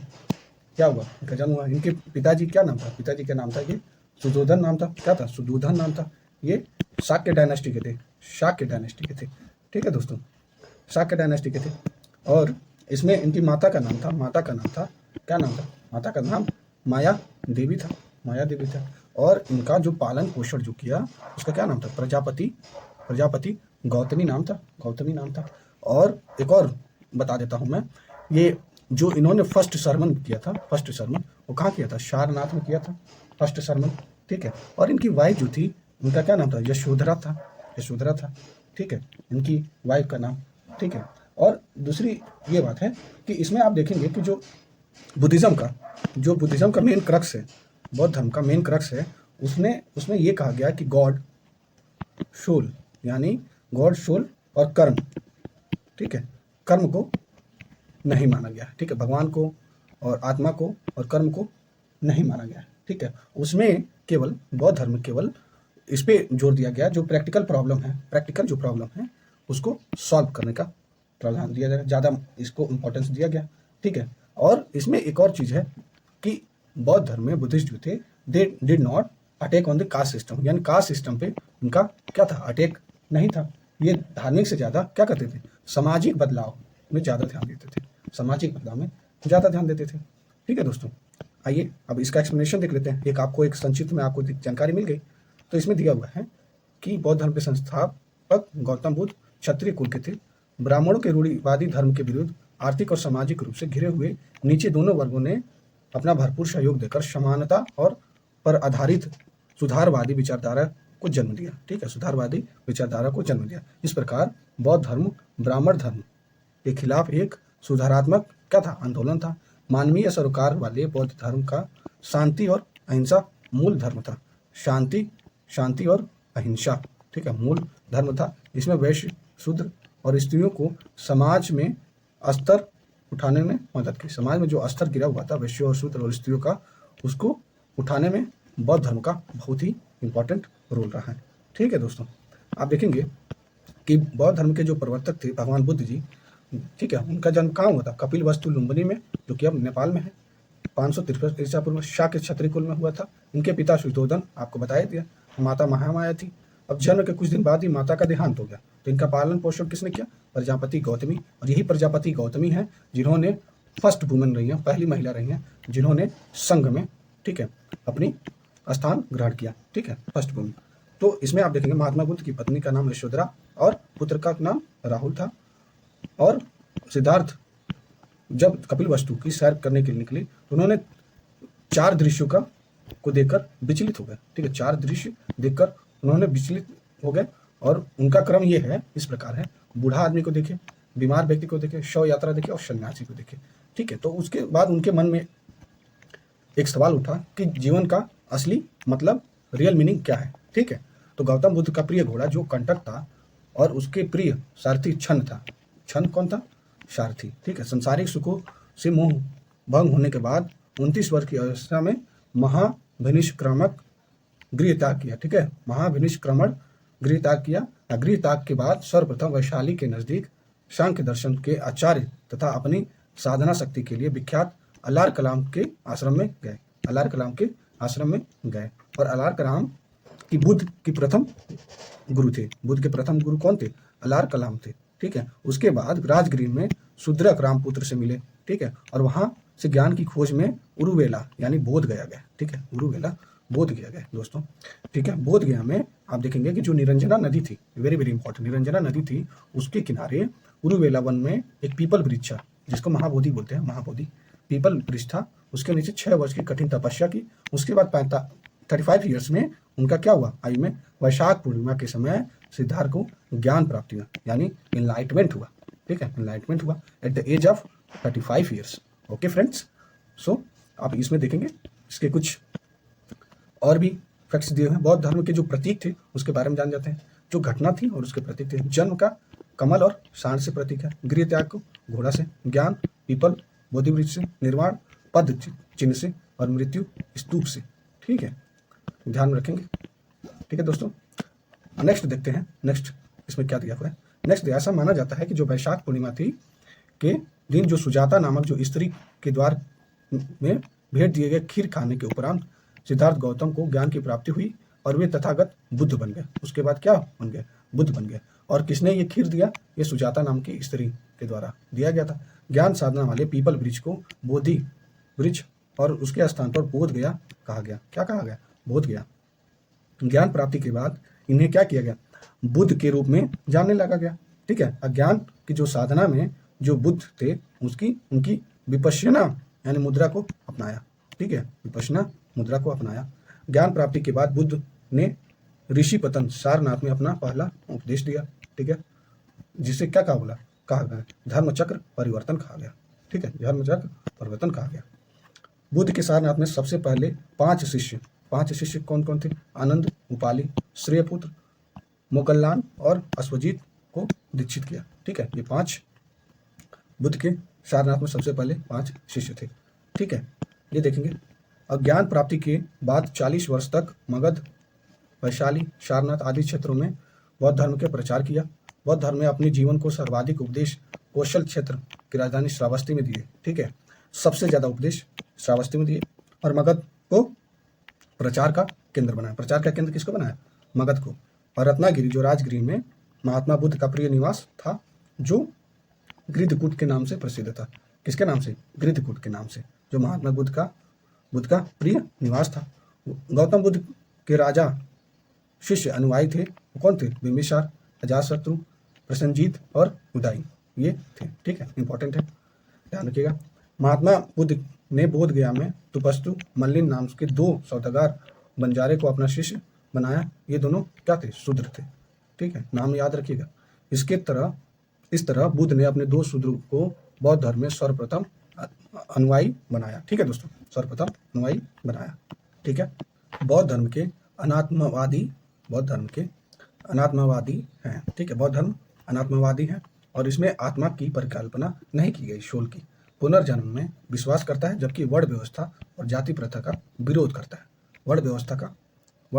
क्या हुआ? इनका जन्म हुआ। इनके पिताजी क्या नाम था? पिताजी का नाम था ये सुदोधन नाम था। क्या था? सुदोधन नाम था। ये शाक्य डायनेस्टी के थे। ठीक है दोस्तों, शाक्य डायनेस्टी के थे। और इसमें इनकी माता का नाम था क्या नाम था? माता का नाम माया देवी था। और इनका जो पालन पोषण जो किया उसका क्या नाम था? प्रजापति गौतमी नाम था। और एक और बता देता हूँ मैं, ये जो इन्होंने फर्स्ट सरमन वो कहाँ किया था? सारनाथ में किया था फर्स्ट सरमन। ठीक है, और इनकी वाइफ जो थी उनका क्या नाम था? यशोधरा था। ठीक है, इनकी वाइफ का नाम। ठीक है, और दूसरी ये बात है कि इसमें आप देखेंगे कि जो बुद्धिज्म का मेन क्रक्स है, बौद्ध धर्म का मेन क्रक्स है, उसमें ये कहा गया कि गॉड सोल और कर्म, ठीक है, कर्म को नहीं माना गया। ठीक है, भगवान को और आत्मा को और कर्म को नहीं माना गया। ठीक है, उसमें केवल बौद्ध धर्म केवल इस पे जोर दिया गया, जो प्रैक्टिकल जो प्रॉब्लम है उसको सॉल्व करने का प्रावधान दिया जाएगा, ज़्यादा इसको इम्पोर्टेंस दिया गया। ठीक है, और इसमें एक और चीज़ है कि बौद्ध धर्म में बुद्धिस्ट जो थे they did not attack on the caste system, यानी कास्ट सिस्टम पे उनका क्या था, अटैक नहीं था। ये धार्मिक से ज़्यादा क्या करते थे, सामाजिक बदलाव में ज़्यादा ध्यान देते थे, सामाजिक बदलाव में ज़्यादा ध्यान देते थे। ठीक है दोस्तों, आइए अब इसका एक्सप्लेनेशन देख लेते हैं। एक संक्षिप्त में आपको जानकारी मिल गई। तो इसमें दिया हुआ है कि बौद्ध धर्म के संस्थापक गौतम बुद्ध क्षत्रिय कुल के थे। ब्राह्मणों के रूढ़िवादी धर्म के विरुद्ध आर्थिक और सामाजिक रूप से घिरे हुए नीचे दोनों वर्गों ने अपना भरपूर सहयोग देकर समानता और पर आधारित सुधारवादी विचारधारा को जन्म दिया। ठीक है, सुधारवादी विचारधारा को जन्म दिया। इस प्रकार बौद्ध धर्म ब्राह्मण धर्म के खिलाफ एक सुधारात्मक क्या था, आंदोलन था। मानवीय सरोकार वाले बौद्ध धर्म का शांति और अहिंसा मूल धर्म था। शांति और अहिंसा, ठीक है, मूल धर्म था। इसमें वैश्य, शूद्र और स्त्रियों को समाज में स्तर उठाने में मदद की। समाज में जो स्तर गिरा हुआ था वैश्य और शूद्र और स्त्रियों का, उसको उठाने में बौद्ध धर्म का बहुत ही इंपॉर्टेंट रोल रहा है। ठीक है दोस्तों, आप देखेंगे कि बौद्ध धर्म के जो प्रवर्तक थे भगवान बुद्ध जी, ठीक है, उनका जन्म कहाँ हुआ था, कपिलवस्तु लुम्बिनी में, जो कि अब नेपाल में है। 553 ईसा पूर्व में शाक्य क्षत्रिय कुल में हुआ था। इनके पिता शुद्धोधन आपको बताया दिया, माता महामाया थी। अब जन्म के कुछ दिन बाद ही माता का देहांत हो गया, तो इनका पालन पोषण किसने किया, प्रजापति गौतमी। और यही प्रजापति गौतमी है जिन्होंने फर्स्ट वुमन रही हैं, पहली महिला रही हैं जिन्होंने संघ में, ठीक है, अपनी स्थान ग्रहण किया। ठीक है, फर्स्ट वुमन। तो इसमें आप देखेंगे महात्मा बुद्ध की पत्नी का नाम यशोधरा और पुत्र का नाम राहुल था। और सिद्धार्थ जब कपिलवस्तु की सैर करने के लिए निकले तो उन्होंने 4 दृश्यों को देखकर विचलित हो गए। ठीक है, 4 दृश्य देखकर उन्होंने विचलित हो गए। और उनका क्रम ये है, इस प्रकार है, बूढ़ा आदमी को देखे, बीमार व्यक्ति को देखे, शव यात्रा देखे और सन्यासी को देखे। ठीक है, तो उसके बाद उनके मन में एक सवाल उठा कि जीवन का असली मतलब, रियल मीनिंग क्या है। ठीक है, तो गौतम बुद्ध का प्रिय घोड़ा जो कंटक था और उसके प्रिय सारथी छन था। छन कौन था, सारथी। ठीक है, सांसारिक सुखों से मोह भंग होने के बाद 29 वर्ष की अवस्था में महाभिनिष्क्रामक गृह त्याग किया। ठीक है, महाभिनिष्क्रमण गृह त्याग किया। गृह त्याग के बाद सर्वप्रथम वैशाली के नजदीक सांख्य दर्शन के आचार्य तथा अपनी साधना शक्ति के लिए विख्यात अलार कलाम के आश्रम में गए। अलार कलाम के आश्रम में गए और अलार कलाम की बुद्ध की प्रथम गुरु थे। बुद्ध के प्रथम गुरु कौन थे, अलार कलाम थे। ठीक है, उसके बाद राजगृह में शूद्रक रामपुत्र से मिले। ठीक है, और वहां से ज्ञान की खोज में उरुवेला यानी बोध गया गया। ठीक है, उरुवेला बोध गया गया दोस्तों। ठीक है, बोध गया में आप देखेंगे कि जो निरंजना नदी थी, वेरी वेरी इंपॉर्टेंट, निरंजना नदी थी, उसके किनारे उरुवेला वन में एक पीपल वृक्ष था जिसको महाबोधि बोलते हैं, महाबोधि पीपल वृक्ष था। उसके नीचे 6 वर्ष की कठिन तपस्या की। उसके बाद 35 ईयर्स में उनका क्या हुआ, आयु में वैशाख पूर्णिमा के समय सिद्धार्थ को ज्ञान प्राप्ति हुआ, यानी इनलाइटमेंट हुआ। ठीक है, इनलाइटमेंट हुआ at the age of 35 years. Okay friends, so आप इसमें देखेंगे इसके कुछ और भी फैक्ट्स दिए हैं। बौद्ध धर्म के जो प्रतीक थे उसके बारे में जान जाते हैं। जो घटना थी और उसके प्रतीक थे, जन्म का कमल और सांड से प्रतीक है, गृह त्याग को घोड़ा से, ज्ञान पीपल बोधि वृक्ष से, निर्वाण पद चिन्ह से और मृत्यु स्तूप से। ठीक है, ध्यान में रखेंगे। ठीक है दोस्तों, नेक्स्ट देखते हैं। नेक्स्ट इसमें क्या दिया हुआ है। नेक्स्ट ऐसा माना जाता है कि जो वैशाख पूर्णिमा थी के दिन जो सुजाता नामक जो स्त्री के द्वार में भेंट दिए गए खीर खाने के उपरांत सिद्धार्थ गौतम को ज्ञान की प्राप्ति हुई और वे तथागत बुद्ध बन गए। उसके बाद क्या बन गए, बुद्ध बन गए। और किसने ये खीर दिया, ये सुजाता नाम की स्त्री के द्वारा दिया गया था। ज्ञान साधना वाले पीपल वृक्ष को बोधि वृक्ष और उसके स्थान पर बोध गया कहा गया। क्या कहा गया, बोध गया। ज्ञान प्राप्ति के बाद इन्हें क्या किया गया, बुद्ध के रूप में जानने लगा गया। ठीक है, अज्ञान की जो साधना में जो बुद्ध थे उनकी विपश्यना यानी मुद्रा को अपनाया। ठीक है, विपश्यना मुद्रा को अपनाया। ज्ञान प्राप्ति के बाद बुद्ध ने ऋषि पतन सारनाथ में अपना पहला उपदेश दिया। ठीक है, जिसे क्या कहा गया धर्म चक्र परिवर्तन कहा गया। ठीक है, धर्म चक्र परिवर्तन कहा गया। बुद्ध के सारनाथ में सबसे पहले 5 शिष्य कौन कौन थे, आनंद, उपाली, श्रेयपुत्र, मोगल्लान और अश्वजीत को दीक्षित किया। ठीक है, ये 5 बुद्ध के सारनाथ में सबसे पहले 5 शिष्य थे। ठीक है, ये देखेंगे। और ज्ञान प्राप्ति के बाद 40 वर्ष तक मगध, वैशाली, सारनाथ आदि क्षेत्रों में बौद्ध धर्म के प्रचार किया। बौद्ध धर्म में अपने जीवन को सर्वाधिक उपदेश कौशल क्षेत्र की राजधानी श्रावस्ती में दिए। ठीक है, सबसे ज्यादा उपदेश श्रावस्ती में दिए और मगध को प्रचार का केंद्र बनाया। प्रचार का केंद्र किसको बनाया? मगध को। और रत्नागिरी जो राजगिरी में महात्मा बुद्ध का प्रिय निवास था, जो गृद्धकूट के नाम से प्रसिद्ध था। किसके नाम से? गृद्धकूट के नाम से, जो महात्मा बुद्ध का प्रिय निवास था। गौतम बुद्ध के राजा शिष्य अनुयायी थे, वो कौन थे? बिंबिसार, अजातशत्रु, प्रसेनजीत और उदयन, ये थे। ठीक है, इंपॉर्टेंट है, ध्यान रखिएगा। महात्मा बुद्ध ने बोध गया में तुपस्तु मल्लिन नाम के 2 सौदागर बंजारे को अपना शिष्य बनाया। ये दोनों क्या थे? शूद्र थे। ठीक है, नाम याद रखिएगा। इस तरह बुद्ध ने अपने 2 शूद्रों को बौद्ध धर्म में सर्वप्रथम अनुयायी बनाया। ठीक है दोस्तों, सर्वप्रथम अनुयायी बनाया। ठीक है, बौद्ध धर्म के अनात्मवादी हैं। ठीक है, बौद्ध धर्म अनात्मवादी है और इसमें आत्मा की परिकल्पना नहीं की गई, शोल की। पुनर्जन्म में विश्वास करता है, जबकि वर्ण व्यवस्था और जाति प्रथा का विरोध करता है। वर्ण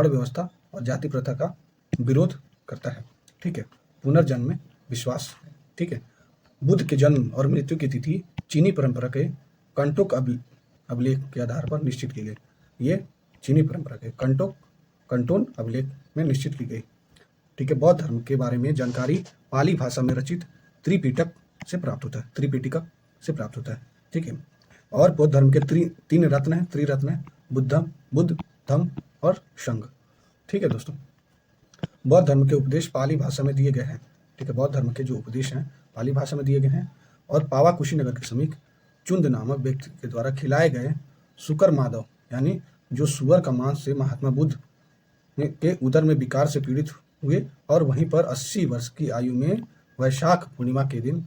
व्यवस्था और जाति प्रथा का विरोध करता है। ठीक है, पुनर्जन्म में विश्वास। ठीक है, बुद्ध के जन्म और मृत्यु की तिथि चीनी परंपरा के कंटोक अभिलेख के आधार पर निश्चित की गई। ये चीनी परंपरा के कंटोन अभिलेख में निश्चित की गई। ठीक है, बौद्ध धर्म के बारे में जानकारी पाली भाषा में रचित त्रिपिटक से प्राप्त होता है। ठीक है, और बौद्ध धर्म के त्रिरत्न है, बुद्ध, धम्म और संघ। ठीक है दोस्तों, बौद्ध धर्म के उपदेश पाली भाषा में दिए गए हैं। ठीक है, बौद्ध धर्म के जो उपदेश हैं पाली भाषा में दिए गए हैं और पावा कुशीनगर के समीप चुंद नामक व्यक्ति के द्वारा खिलाए गए सुकर माधव, यानी जो सुअर का मांस से महात्मा बुद्ध के उदर में विकार से पीड़ित हुए और वहीं पर 80 वर्ष की आयु में वैशाख पूर्णिमा के दिन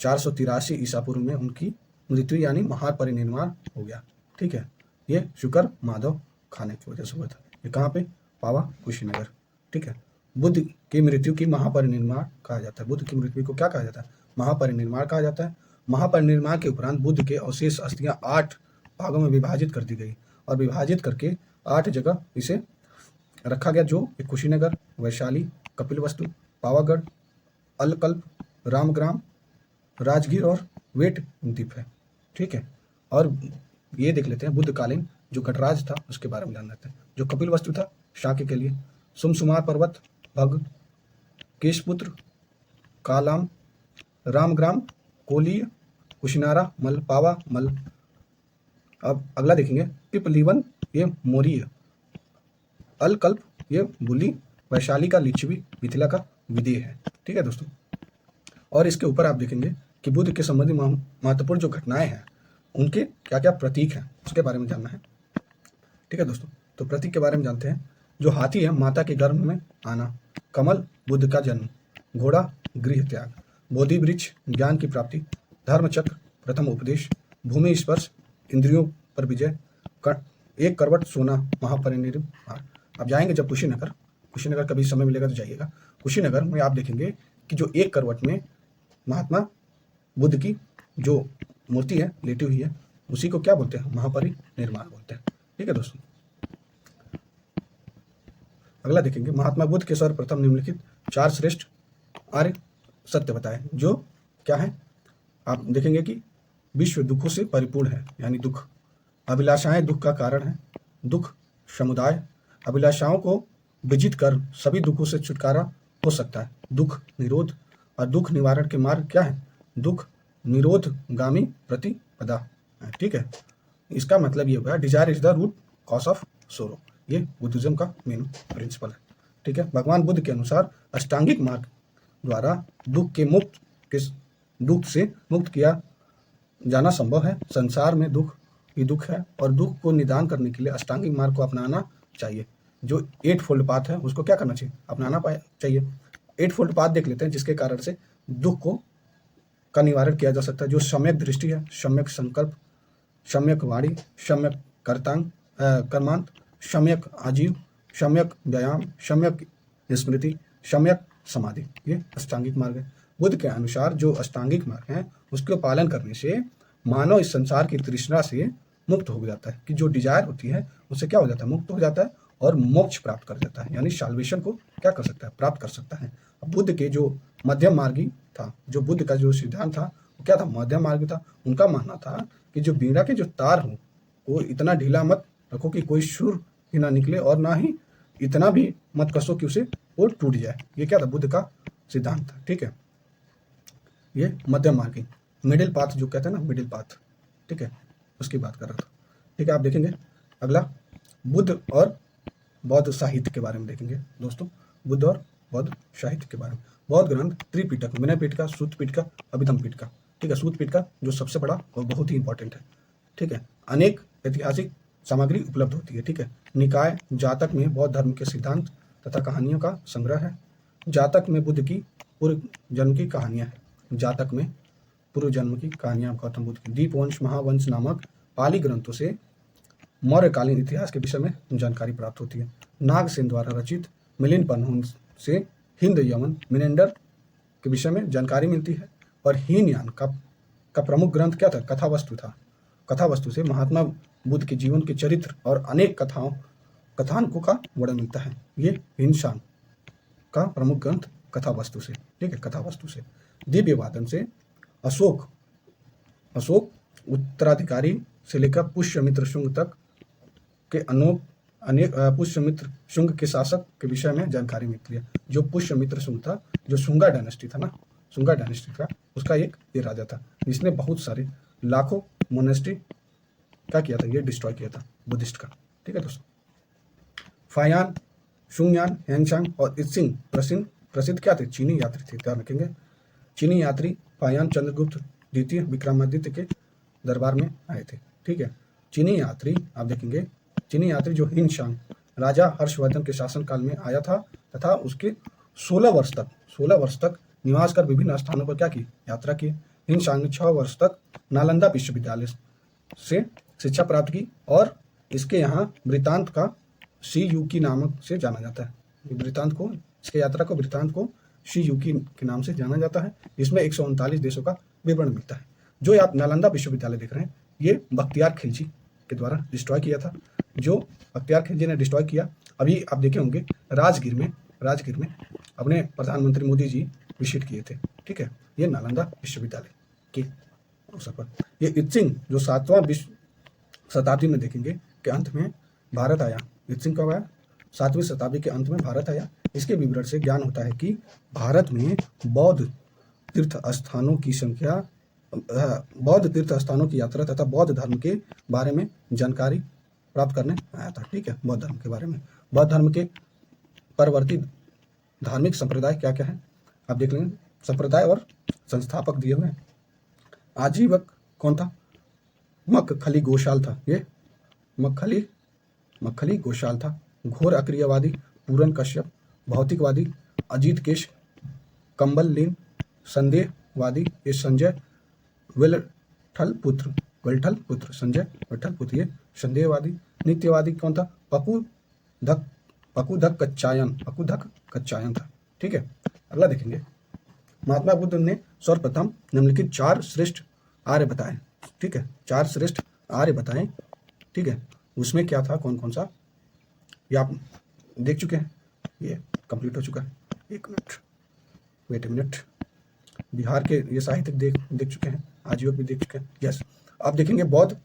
483 ईसा पूर्व में उनकी मृत्यु यानी महापरिनिर्वाण हो गया। ठीक है, ये शुकर माधव खाने की वजह से हुआ था। ये कहाँ पे? पावा कुशीनगर। ठीक है, बुद्ध की मृत्यु की महापरिनिर्वाण कहा जाता है। बुद्ध की मृत्यु को क्या कहा जाता है? महापरिनिर्वाण कहा जाता है। महापरिनिर्वाण के उपरांत बुद्ध के अवशेष अस्थियां 8 भागों में विभाजित कर दी गई और विभाजित करके 8 जगह इसे रखा गया, जो कुशीनगर, वैशाली, कपिलवस्तु, पावागढ़, अलकल्प, रामग्राम, राजगीर और वेट द्वीप है। ठीक है, और ये देख लेते हैं बुद्धकालीन जो गटराज था उसके बारे में जान लेते हैं। जो कपिलवस्तु था शाक्य के लिए, सुमसुमार पर्वत, भग, केशपुत्र, कालाम, रामग्राम, कोलीय, कुशिनारा, मल, पावा, मल। अब अगला देखेंगे पिपलीवन, ये मोरीय, अलकल्प ये बुली, वैशाली का लिच्छवी, मिथिला का विदेह है। ठीक है दोस्तों, और इसके ऊपर आप देखेंगे कि बुद्ध के संबंधी महत्वपूर्ण जो घटनाएं हैं उनके क्या क्या प्रतीक हैं उसके बारे में जानना है। ठीक है दोस्तों, तो प्रतीक के बारे में जानते हैं। जो हाथी है माता के गर्भ में आना, कमल बुद्ध का जन्म, घोड़ा गृह त्याग, बोधि वृक्ष ज्ञान की प्राप्ति, धर्मचक्र प्रथम उपदेश, भूमि स्पर्श इंद्रियों पर विजय, एक करवट सोना महापरिनिर्वाण। आप जाएंगे जब कुशीनगर कभी समय मिलेगा तो जाइएगा। कुशीनगर में आप देखेंगे कि जो एक करवट में महात्मा बुद्ध की जो मूर्ति है लेटी हुई है उसी को क्या बोलते हैं? महापरिनिर्वाण बोलते हैं। ठीक है दोस्तों, अगला देखेंगे महात्मा बुद्ध के सर्वप्रथम निम्नलिखित 4 श्रेष्ठ आर्य सत्य बताए, जो क्या है? आप देखेंगे कि विश्व दुखों से परिपूर्ण है, यानी दुख, अभिलाषाएं दुख का कारण है, दुख समुदाय, अभिलाषाओं को विजित कर सभी दुखों से छुटकारा हो सकता है, दुख निरोध, और दुख निवारण के मार्ग क्या है? दुख निरोधगामी प्रतिपदा। ठीक है, इसका मतलब ये होगा desire is the root cause of sorrow. ये बुद्धिज्म का मेन प्रिंसिपल है। ठीक है, भगवान बुद्ध के अनुसार अष्टांगिक मार्ग द्वारा दुख से मुक्त किया जाना संभव है। संसार में दुख ही दुख है और दुख को निदान करने के लिए अष्टांगिक मार्ग को अपनाना चाहिए। जो 8 फोल्ड पाथ है उसको क्या करना चाहिए? अपनाना चाहिए। 8 फोल्ड पाथ देख लेते हैं जिसके कारण से दुख का निवारण किया जा सकता है। जो सम्यक दृष्टि है, सम्यक संकल्प, सम्यक वाणी, सम्यक कर्मांत, सम्यक आजीव, सम्यक व्यायाम, सम्यक स्मृति, सम्यक समाधि, ये अष्टांगिक मार्ग है। बुद्ध के अनुसार जो अष्टांगिक मार्ग है उसके पालन करने से मानव इस संसार की तृष्णा से मुक्त हो जाता है, कि जो डिजायर होती है उससे क्या हो जाता है? मुक्त हो जाता है और मोक्ष प्राप्त कर देता है, यानी साल्वेशन को क्या कर सकता है? प्राप्त कर सकता है। बुद्ध के जो मध्यम मार्गी था, जो बुद्ध का जो सिद्धांत था वो क्या था? मध्यम मार्गी था। उनका मानना था कि जो बीड़ा के जो तार हो वो इतना ढीला मत रखो कि कोई सुर ही ना निकले और ना ही इतना भी मत कसो कि उसे वो टूट जाए। ये क्या था? बुद्ध का सिद्धांत था। ठीक है, ये मध्यम मार्गी, मिडिल पाथ जो कहते हैं ना, मिडिल पाथ, ठीक है, उसकी बात कर रहा था। ठीक है, आप देखेंगे अगला बुद्ध और बौद्ध साहित्य के बारे में देखेंगे दोस्तों। बुद्ध और बौद्ध साहित्य के बारे में, बौद्ध ग्रंथ त्रिपिटक, विनय पिटका, सूत्र पिटका, अभिधम पिटका। ठीक है, सूत्र पिटका जो सबसे बड़ा और बहुत ही इंपॉर्टेंट है। ठीक है, अनेक ऐतिहासिक सामग्री उपलब्ध होती है। ठीक है, निकाय जातक में बौद्ध धर्म के सिद्धांत तथा कहानियों का संग्रह है। जातक में बुद्ध की पूर्व जन्म की कहानियां हैं। जातक में पूर्व जन्म की कहानियां गौतम बुद्ध की। दीपवंश महावंश नामक पाली ग्रंथों से मौर्यकालीन इतिहास के विषय में जानकारी प्राप्त होती है। नागसेन द्वारा रचित मिलिंद पन्हून से हिंद यमन मिनेंडर के विषय में जानकारी मिलती है। और हीनयान का प्रमुख ग्रंथ क्या था? कथावस्तु था। कथावस्तु से महात्मा बुद्ध के जीवन के चरित्र और अनेक कथानकों का वर्णन मिलता है। ये हिंशान का प्रमुख ग्रंथ कथावस्तु से। ठीक है, कथावस्तु से। दिव्य वादन से अशोक उत्तराधिकारी से लेकर पुष्यमित्र शुंग तक के अनेक पुष्यमित्र शुंग के शासक के विषय में जानकारी मिलती है। जो पुष्यमित्र शुंग था, जो शुंगा डायनेस्टी था ना, शुंगा डायनेस्टी का उसका एक ये राजा था जिसने बहुत सारे लाखों मोनेस्ट्री क्या किया था? ये डिस्ट्रॉय किया था बुद्धिस्ट का। ठीक है दोस्तों, फायान, शुंगयान, हैंगशांग और इत्सिंग प्रसिद्ध क्या थे? चीनी यात्री थे। ध्यान रखेंगे, चीनी यात्री फायान चंद्रगुप्त द्वितीय विक्रमादित्य के दरबार में आए थे। ठीक है, चीनी यात्री आप देखेंगे, चीनी यात्री जो हिंशांग राजा हर्षवर्धन के शासनकाल में आया था तथा उसके 16 वर्ष तक निवास कर विभिन्न स्थानों पर क्या की? यात्रा की। हिंशांग ने 6 वर्ष तक नालंदा विश्वविद्यालय से शिक्षा प्राप्त की और इसके यहाँ वृत्तांत का शी युकी नामक से जाना जाता है। वृत्तांत को, इसके यात्रा को वृत्तांत को शी युकी के नाम से जाना जाता है। इसमें 139 देशों का विवरण मिलता है। जो आप नालंदा विश्वविद्यालय देख रहे हैं, ये बख्तियार खिलजी के द्वारा डिस्ट्रॉय किया था। जो बख्तियार खिलजी ने डिस्ट्रॉय किया, अभी आप देखे होंगे राजगीर में अपने प्रधानमंत्री मोदी जी विजिट किए थे। ठीक है, ये नालंदा विश्वविद्यालय के अवसर पर। ये इत्सिंग जो 7वीं शताब्दी में देखेंगे के अंत में भारत आया। इत्सिंग कब आया? 7वीं शताब्दी के अंत में भारत आया। इसके विवरण से ज्ञान होता है कि भारत में बौद्ध तीर्थ स्थानों की संख्या, बौद्ध तीर्थ स्थानों की यात्रा तथा बौद्ध धर्म के बारे में जानकारी प्राप्त करने आया था। ठीक है, बौद्ध धर्म के बारे में। बौद्ध धर्म के परवर्ती धार्मिक संप्रदाय क्या क्या है आप देख लेंगे। संप्रदाय और संस्थापक दिए हुए हैं। आजीवक कौन था? मक्खली गोशाल था। ये मक्खली गोशाल था। घोर अक्रियवादी पूरन कश्यप, भौतिकवादी अजीत केश कंबल लीन, संदेहवादी ये संजय विलठल पुत्र संजय विठल पुत्र ये संदेहवादी। नित्यवादी कौन था? पकुधक कच्चायन था। ठीक है, अगला देखेंगे। महात्मा बुद्ध ने सर्वप्रथम निम्नलिखित 4 श्रेष्ठ आर्य बताए। ठीक है, 4 श्रेष्ठ आर्य बताए। ठीक है, उसमें क्या था, कौन कौन सा, ये आप देख चुके हैं, ये कंप्लीट हो चुका है। एक minute, wait a minute. Bihar के ये साहित्य देख चुके हैं, आजीवक भी देख चुके हैं। यस, आप देखेंगे बौद्ध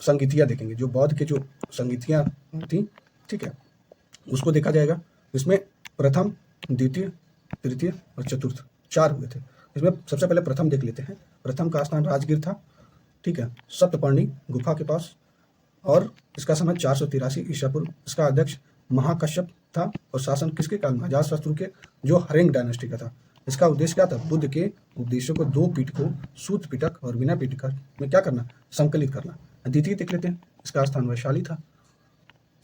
संगीतियाँ देखेंगे, जो बौद्ध के जो संगीतियाँ थी। ठीक है, उसको देखा जाएगा। इसमें प्रथम, द्वितीय, तृतीय और चतुर्थ 4 हुए थे। इसमें सबसे पहले प्रथम देख लेते हैं। प्रथम का स्थान राजगीर था। ठीक है, सप्तपर्णी गुफा के पास, और इसका समय 483 ईसा पूर्व। इसका अध्यक्ष महाकश्यप था और शासन किसके काल में? अजातशत्रु के, जो हरेंग डायनेस्टी का था। इसका उद्देश्य क्या था? बुद्ध के उपदेशों को 2 पिटकों सूत पिटक और विनय पिटक में क्या करना? संकलित करना। द्वितीय देख लेते हैं। इसका स्थान वैशाली था।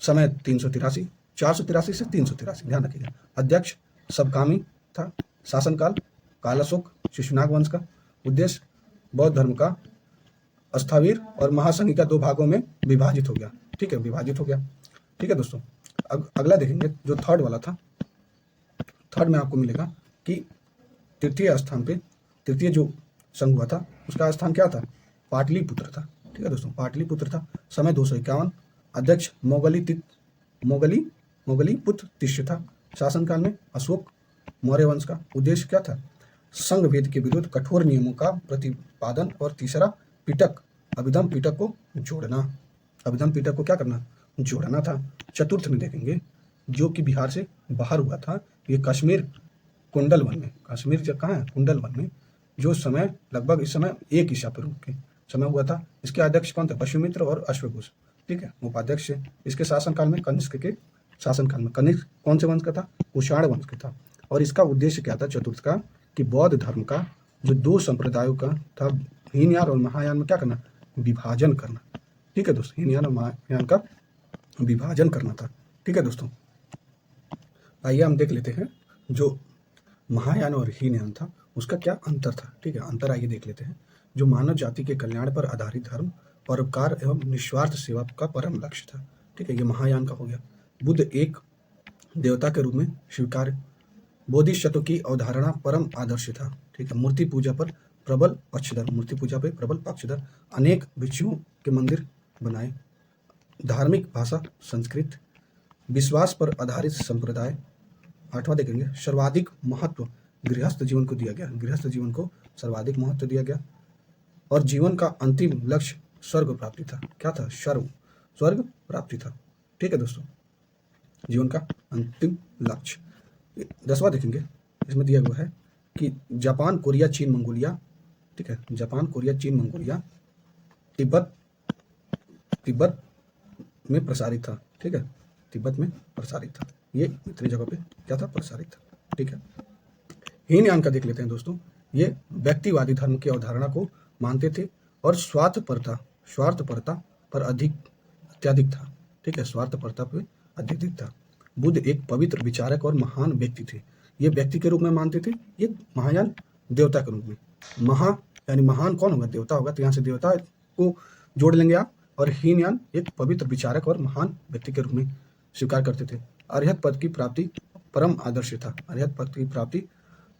समय 383, 483 से 383, ध्यान रखिएगा। अध्यक्ष सबकामी था। शासनकाल कालाशोक शिशुनाग वंश का। उद्देश्य बौद्ध धर्म का अस्थावीर और महासंघिका 2 भागों में विभाजित हो गया। ठीक है, विभाजित हो गया। ठीक है दोस्तों, अगला देखेंगे जो थर्ड वाला था। थर्ड में आपको मिलेगा कि तृतीय स्थान पे, तृतीय जो संघ हुआ था उसका स्थान क्या था? पाटलिपुत्र था। ठीक है दोस्तों, पाटलिपुत्र था। समय 251। अध्यक्ष मोगली पुत्र तिष्य था। शासनकाल में अशोक मौर्य वंश का। उद्देश्य क्या था? संघ भेद के विरुद्ध कठोर नियमों का प्रतिपादन। और तीसरा पिटक, अभिधम पिटक को जोड़ना। अभिधम पिटक को क्या करना? जोड़ना था। चतुर्थ में देखेंगे जो कि बिहार से बाहर हुआ था, ये कश्मीर कुंडलवन में, कश्मीर जब कहाँ है, कुंडलवन में, जो समय लगभग इस समय 1 ईसा पूर्व के समय हुआ था। इसके अध्यक्ष कौन थे, पशुमित्र और अश्वघोष, ठीक है, उपाध्यक्ष है। इसके शासनकाल में, कनिष्क के शासनकाल में, कनिष्क कौन से वंश का था, कुषाण वंश का था। और इसका उद्देश्य क्या था चतुर्थ का, कि बौद्ध धर्म का जो 2 संप्रदायों का था, हीनयान और महायान में क्या करना, विभाजन करना, ठीक है दोस्तों, हीनयान और महायान का विभाजन करना था, ठीक है दोस्तों। आइए हम देख लेते हैं जो महायान और हीनयान था उसका क्या अंतर था, ठीक है, अंतर आइए देख लेते हैं। जो मानव जाति के कल्याण पर आधारित धर्म, परोपकार एवं निस्वार्थ सेवा का परम लक्ष्य था, ठीक है, ये महायान का हो गया। बुद्ध एक देवता के रूप में स्वीकार, बोधिसत्व की अवधारणा परम आदर्श था, ठीक है। मूर्ति पूजा पर प्रबल पक्षधर, मूर्ति पूजा पे प्रबल पक्षधर, अनेक भिक्षुओं के मंदिर बनाए, धार्मिक भाषा संस्कृत, विश्वास पर आधारित संप्रदाय। 8वां देखेंगे, सर्वाधिक महत्व गृहस्थ जीवन को दिया गया, गृहस्थ जीवन को सर्वाधिक महत्व दिया गया। और जीवन का अंतिम लक्ष्य स्वर्ग प्राप्ति था, क्या था, स्वर्ग प्राप्ति था, ठीक है दोस्तों, जीवन का अंतिम लक्ष्य। 10वां देखेंगे, इसमें दिया हुआ है कि जापान, कोरिया, चीन, मंगोलिया, ठीक है, जापान, कोरिया, चीन, मंगोलिया, तिब्बत में प्रसारित था, ठीक है, तिब्बत में प्रसारित था, ये इतनी जगह पे क्या था, प्रसारित था, ठीक है। हीनयान का देख लेते हैं दोस्तों। ये व्यक्तिवादी धर्म की अवधारणा को मानते थे और स्वार्थपरता पर अत्यधिक था, ठीक है, स्वार्थपरता पर अत्यधिक था। बुद्ध एक पवित्र विचारक और महान व्यक्ति थे, ये व्यक्ति के रूप में मानते थे, ये महायान देवता के रूप में। यानी महान कौन होगा, देवता होगा, तो यहाँ से देवता को जोड़ लेंगे आप। और हीनयान एक पवित्र विचारक और महान व्यक्ति के रूप में स्वीकार करते थे। अरहत पद की प्राप्ति परम आदर्श था, अरहत पद की प्राप्ति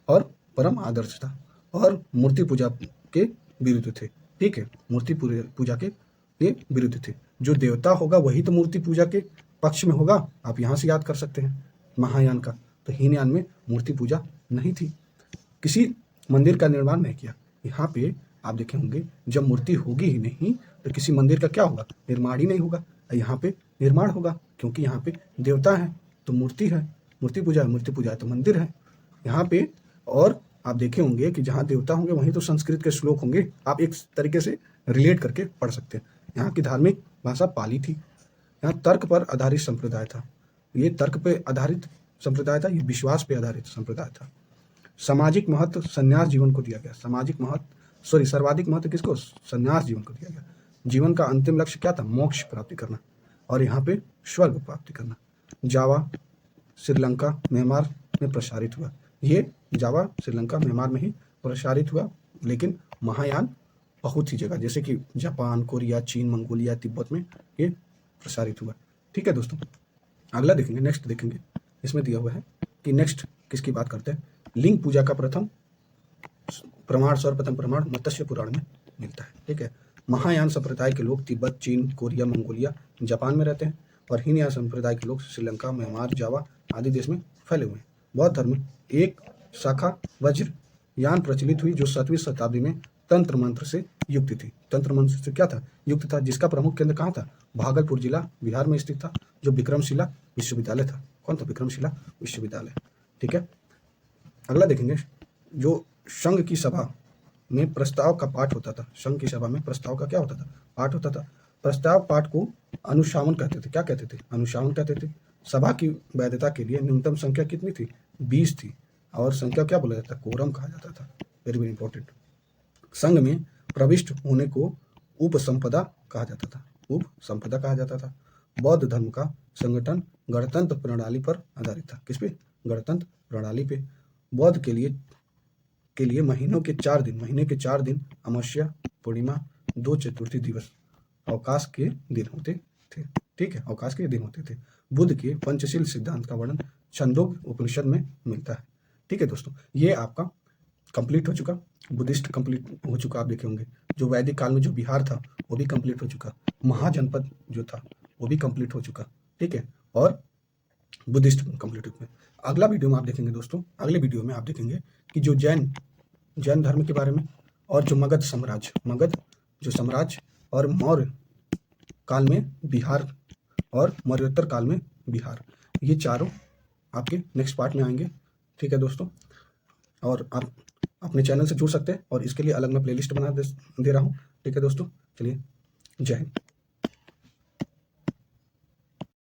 और परम आदर्श था। और मूर्ति पूजा के विरुद्ध थे, ठीक है, मूर्ति पूजा के ये विरुद्ध थे। जो देवता होगा वही तो मूर्ति पूजा के पक्ष में होगा, आप यहाँ से याद कर सकते हैं महायान का। तो हीनयान में मूर्ति पूजा नहीं थी, किसी मंदिर का निर्माण नहीं किया। यहाँ पे आप देखे होंगे जब मूर्ति होगी ही नहीं तो किसी मंदिर का क्या होगा, निर्माण ही नहीं होगा। यहाँ पे निर्माण होगा क्योंकि यहाँ पे देवता है तो मूर्ति है, मूर्ति पूजा है तो मंदिर है यहाँ पे। और आप देखे होंगे कि जहाँ देवता होंगे वहीं तो संस्कृत के श्लोक होंगे, आप एक तरीके से रिलेट करके पढ़ सकते हैं। यहाँ की धार्मिक भाषा पाली थी, यहाँ तर्क पर आधारित संप्रदाय था, ये तर्क पे आधारित संप्रदाय था, ये विश्वास पे आधारित संप्रदाय था। सामाजिक महत्व संन्यास जीवन को दिया गया, सर्वाधिक महत्व किसको, संन्यास जीवन को दिया गया। जीवन का अंतिम लक्ष्य क्या था, मोक्ष प्राप्ति करना, और यहाँ पे स्वर्ग प्राप्ति करना। जावा, श्रीलंका, म्यांमार में प्रसारित हुआ, ये जावा, श्रीलंका, म्यांमार में ही प्रसारित हुआ। लेकिन महायान बहुत ही जगह जैसे कि जापान, कोरिया, चीन, मंगोलिया, तिब्बत में ये प्रसारित हुआ, ठीक है दोस्तों। अगला देखेंगे, नेक्स्ट देखेंगे, इसमें दिया हुआ है कि नेक्स्ट किसकी बात करते हैं। लिंग पूजा का प्रथम प्रमाण, सर्वप्रथम प्रमाण मत्स्य पुराण में मिलता है, ठीक है। महायान संप्रदाय के लोग तिब्बत, चीन, कोरिया, मंगोलिया, जापान में रहते हैं। और हीनयान संप्रदाय के लोग श्रीलंका, म्यांमार, जावा आदि देश में फैले हुए हैं। बौद्ध धर्म में एक शाखा वज्रयान प्रचलित हुई जो 7वीं शताब्दी में तंत्र मंत्र से युक्त थी। तंत्र मंत्र से क्या था, युक्त था, जिसका प्रमुख केंद्र कहाँ था, भागलपुर जिला बिहार में स्थित था, जो विक्रमशिला विश्वविद्यालय था। कौन था, विक्रमशिला विश्वविद्यालय, ठीक है। अगला देखेंगे, जो संघ की सभा में प्रस्ताव का पाठ होता था, संघ की सभा में प्रस्ताव का क्या होता था, पाठ होता था। प्रस्ताव पाठ को अनुशासन कहते थे, क्या कहते थे, अनुशासन कहते थे। सभा की वैधता के लिए न्यूनतम संख्या कितनी थी, 20 थी, और संख्या क्या बोला जाता, कोरम कहा जाता था, वेरी वेरी इंपॉर्टेंट। संघ में प्रविष्ट होने को उपसंपदा कहा जाता था, उपसंपदा कहा जाता था। बौद्ध धर्म का संगठन गणतंत्र प्रणाली पर आधारित था, किस पे, गणतंत्र प्रणाली पे। बौद्ध के लिए महीने के 4 दिन अमावस्या, पूर्णिमा, 2 चतुर्थी दिवस अवकाश के दिन होते थे, ठीक है, अवकाश के दिन होते थे। बुद्ध के पंचशील सिद्धांत का वर्णन छंदोग्य उपनिषद में मिलता है, ठीक है दोस्तों। ये आपका कंप्लीट हो चुका, बुद्धिस्ट कंप्लीट हो चुका, आप देखे होंगे। जो वैदिक काल में जो बिहार था वो भी कंप्लीट हो चुका, महाजनपद जो था वो भी कंप्लीट हो चुका, ठीक है, और बुद्धिस्ट कंप्लीट हो चुका। अगला वीडियो में आप देखेंगे दोस्तों, अगले वीडियो में आप देखेंगे कि जो जैन धर्म के बारे में, और जो मगध जो साम्राज्य और मौर्य काल में बिहार और मौर्योत्तर काल में बिहार। ये चारों आपके नेक्स्ट पार्ट में आएंगे। ठीक है दोस्तों, और आप अपने चैनल से जुड़ सकते हैं और इसके लिए अलग मैं प्लेलिस्ट बना दे रहा हूँ। ठीक है दोस्तों, चलिए जय हिंद।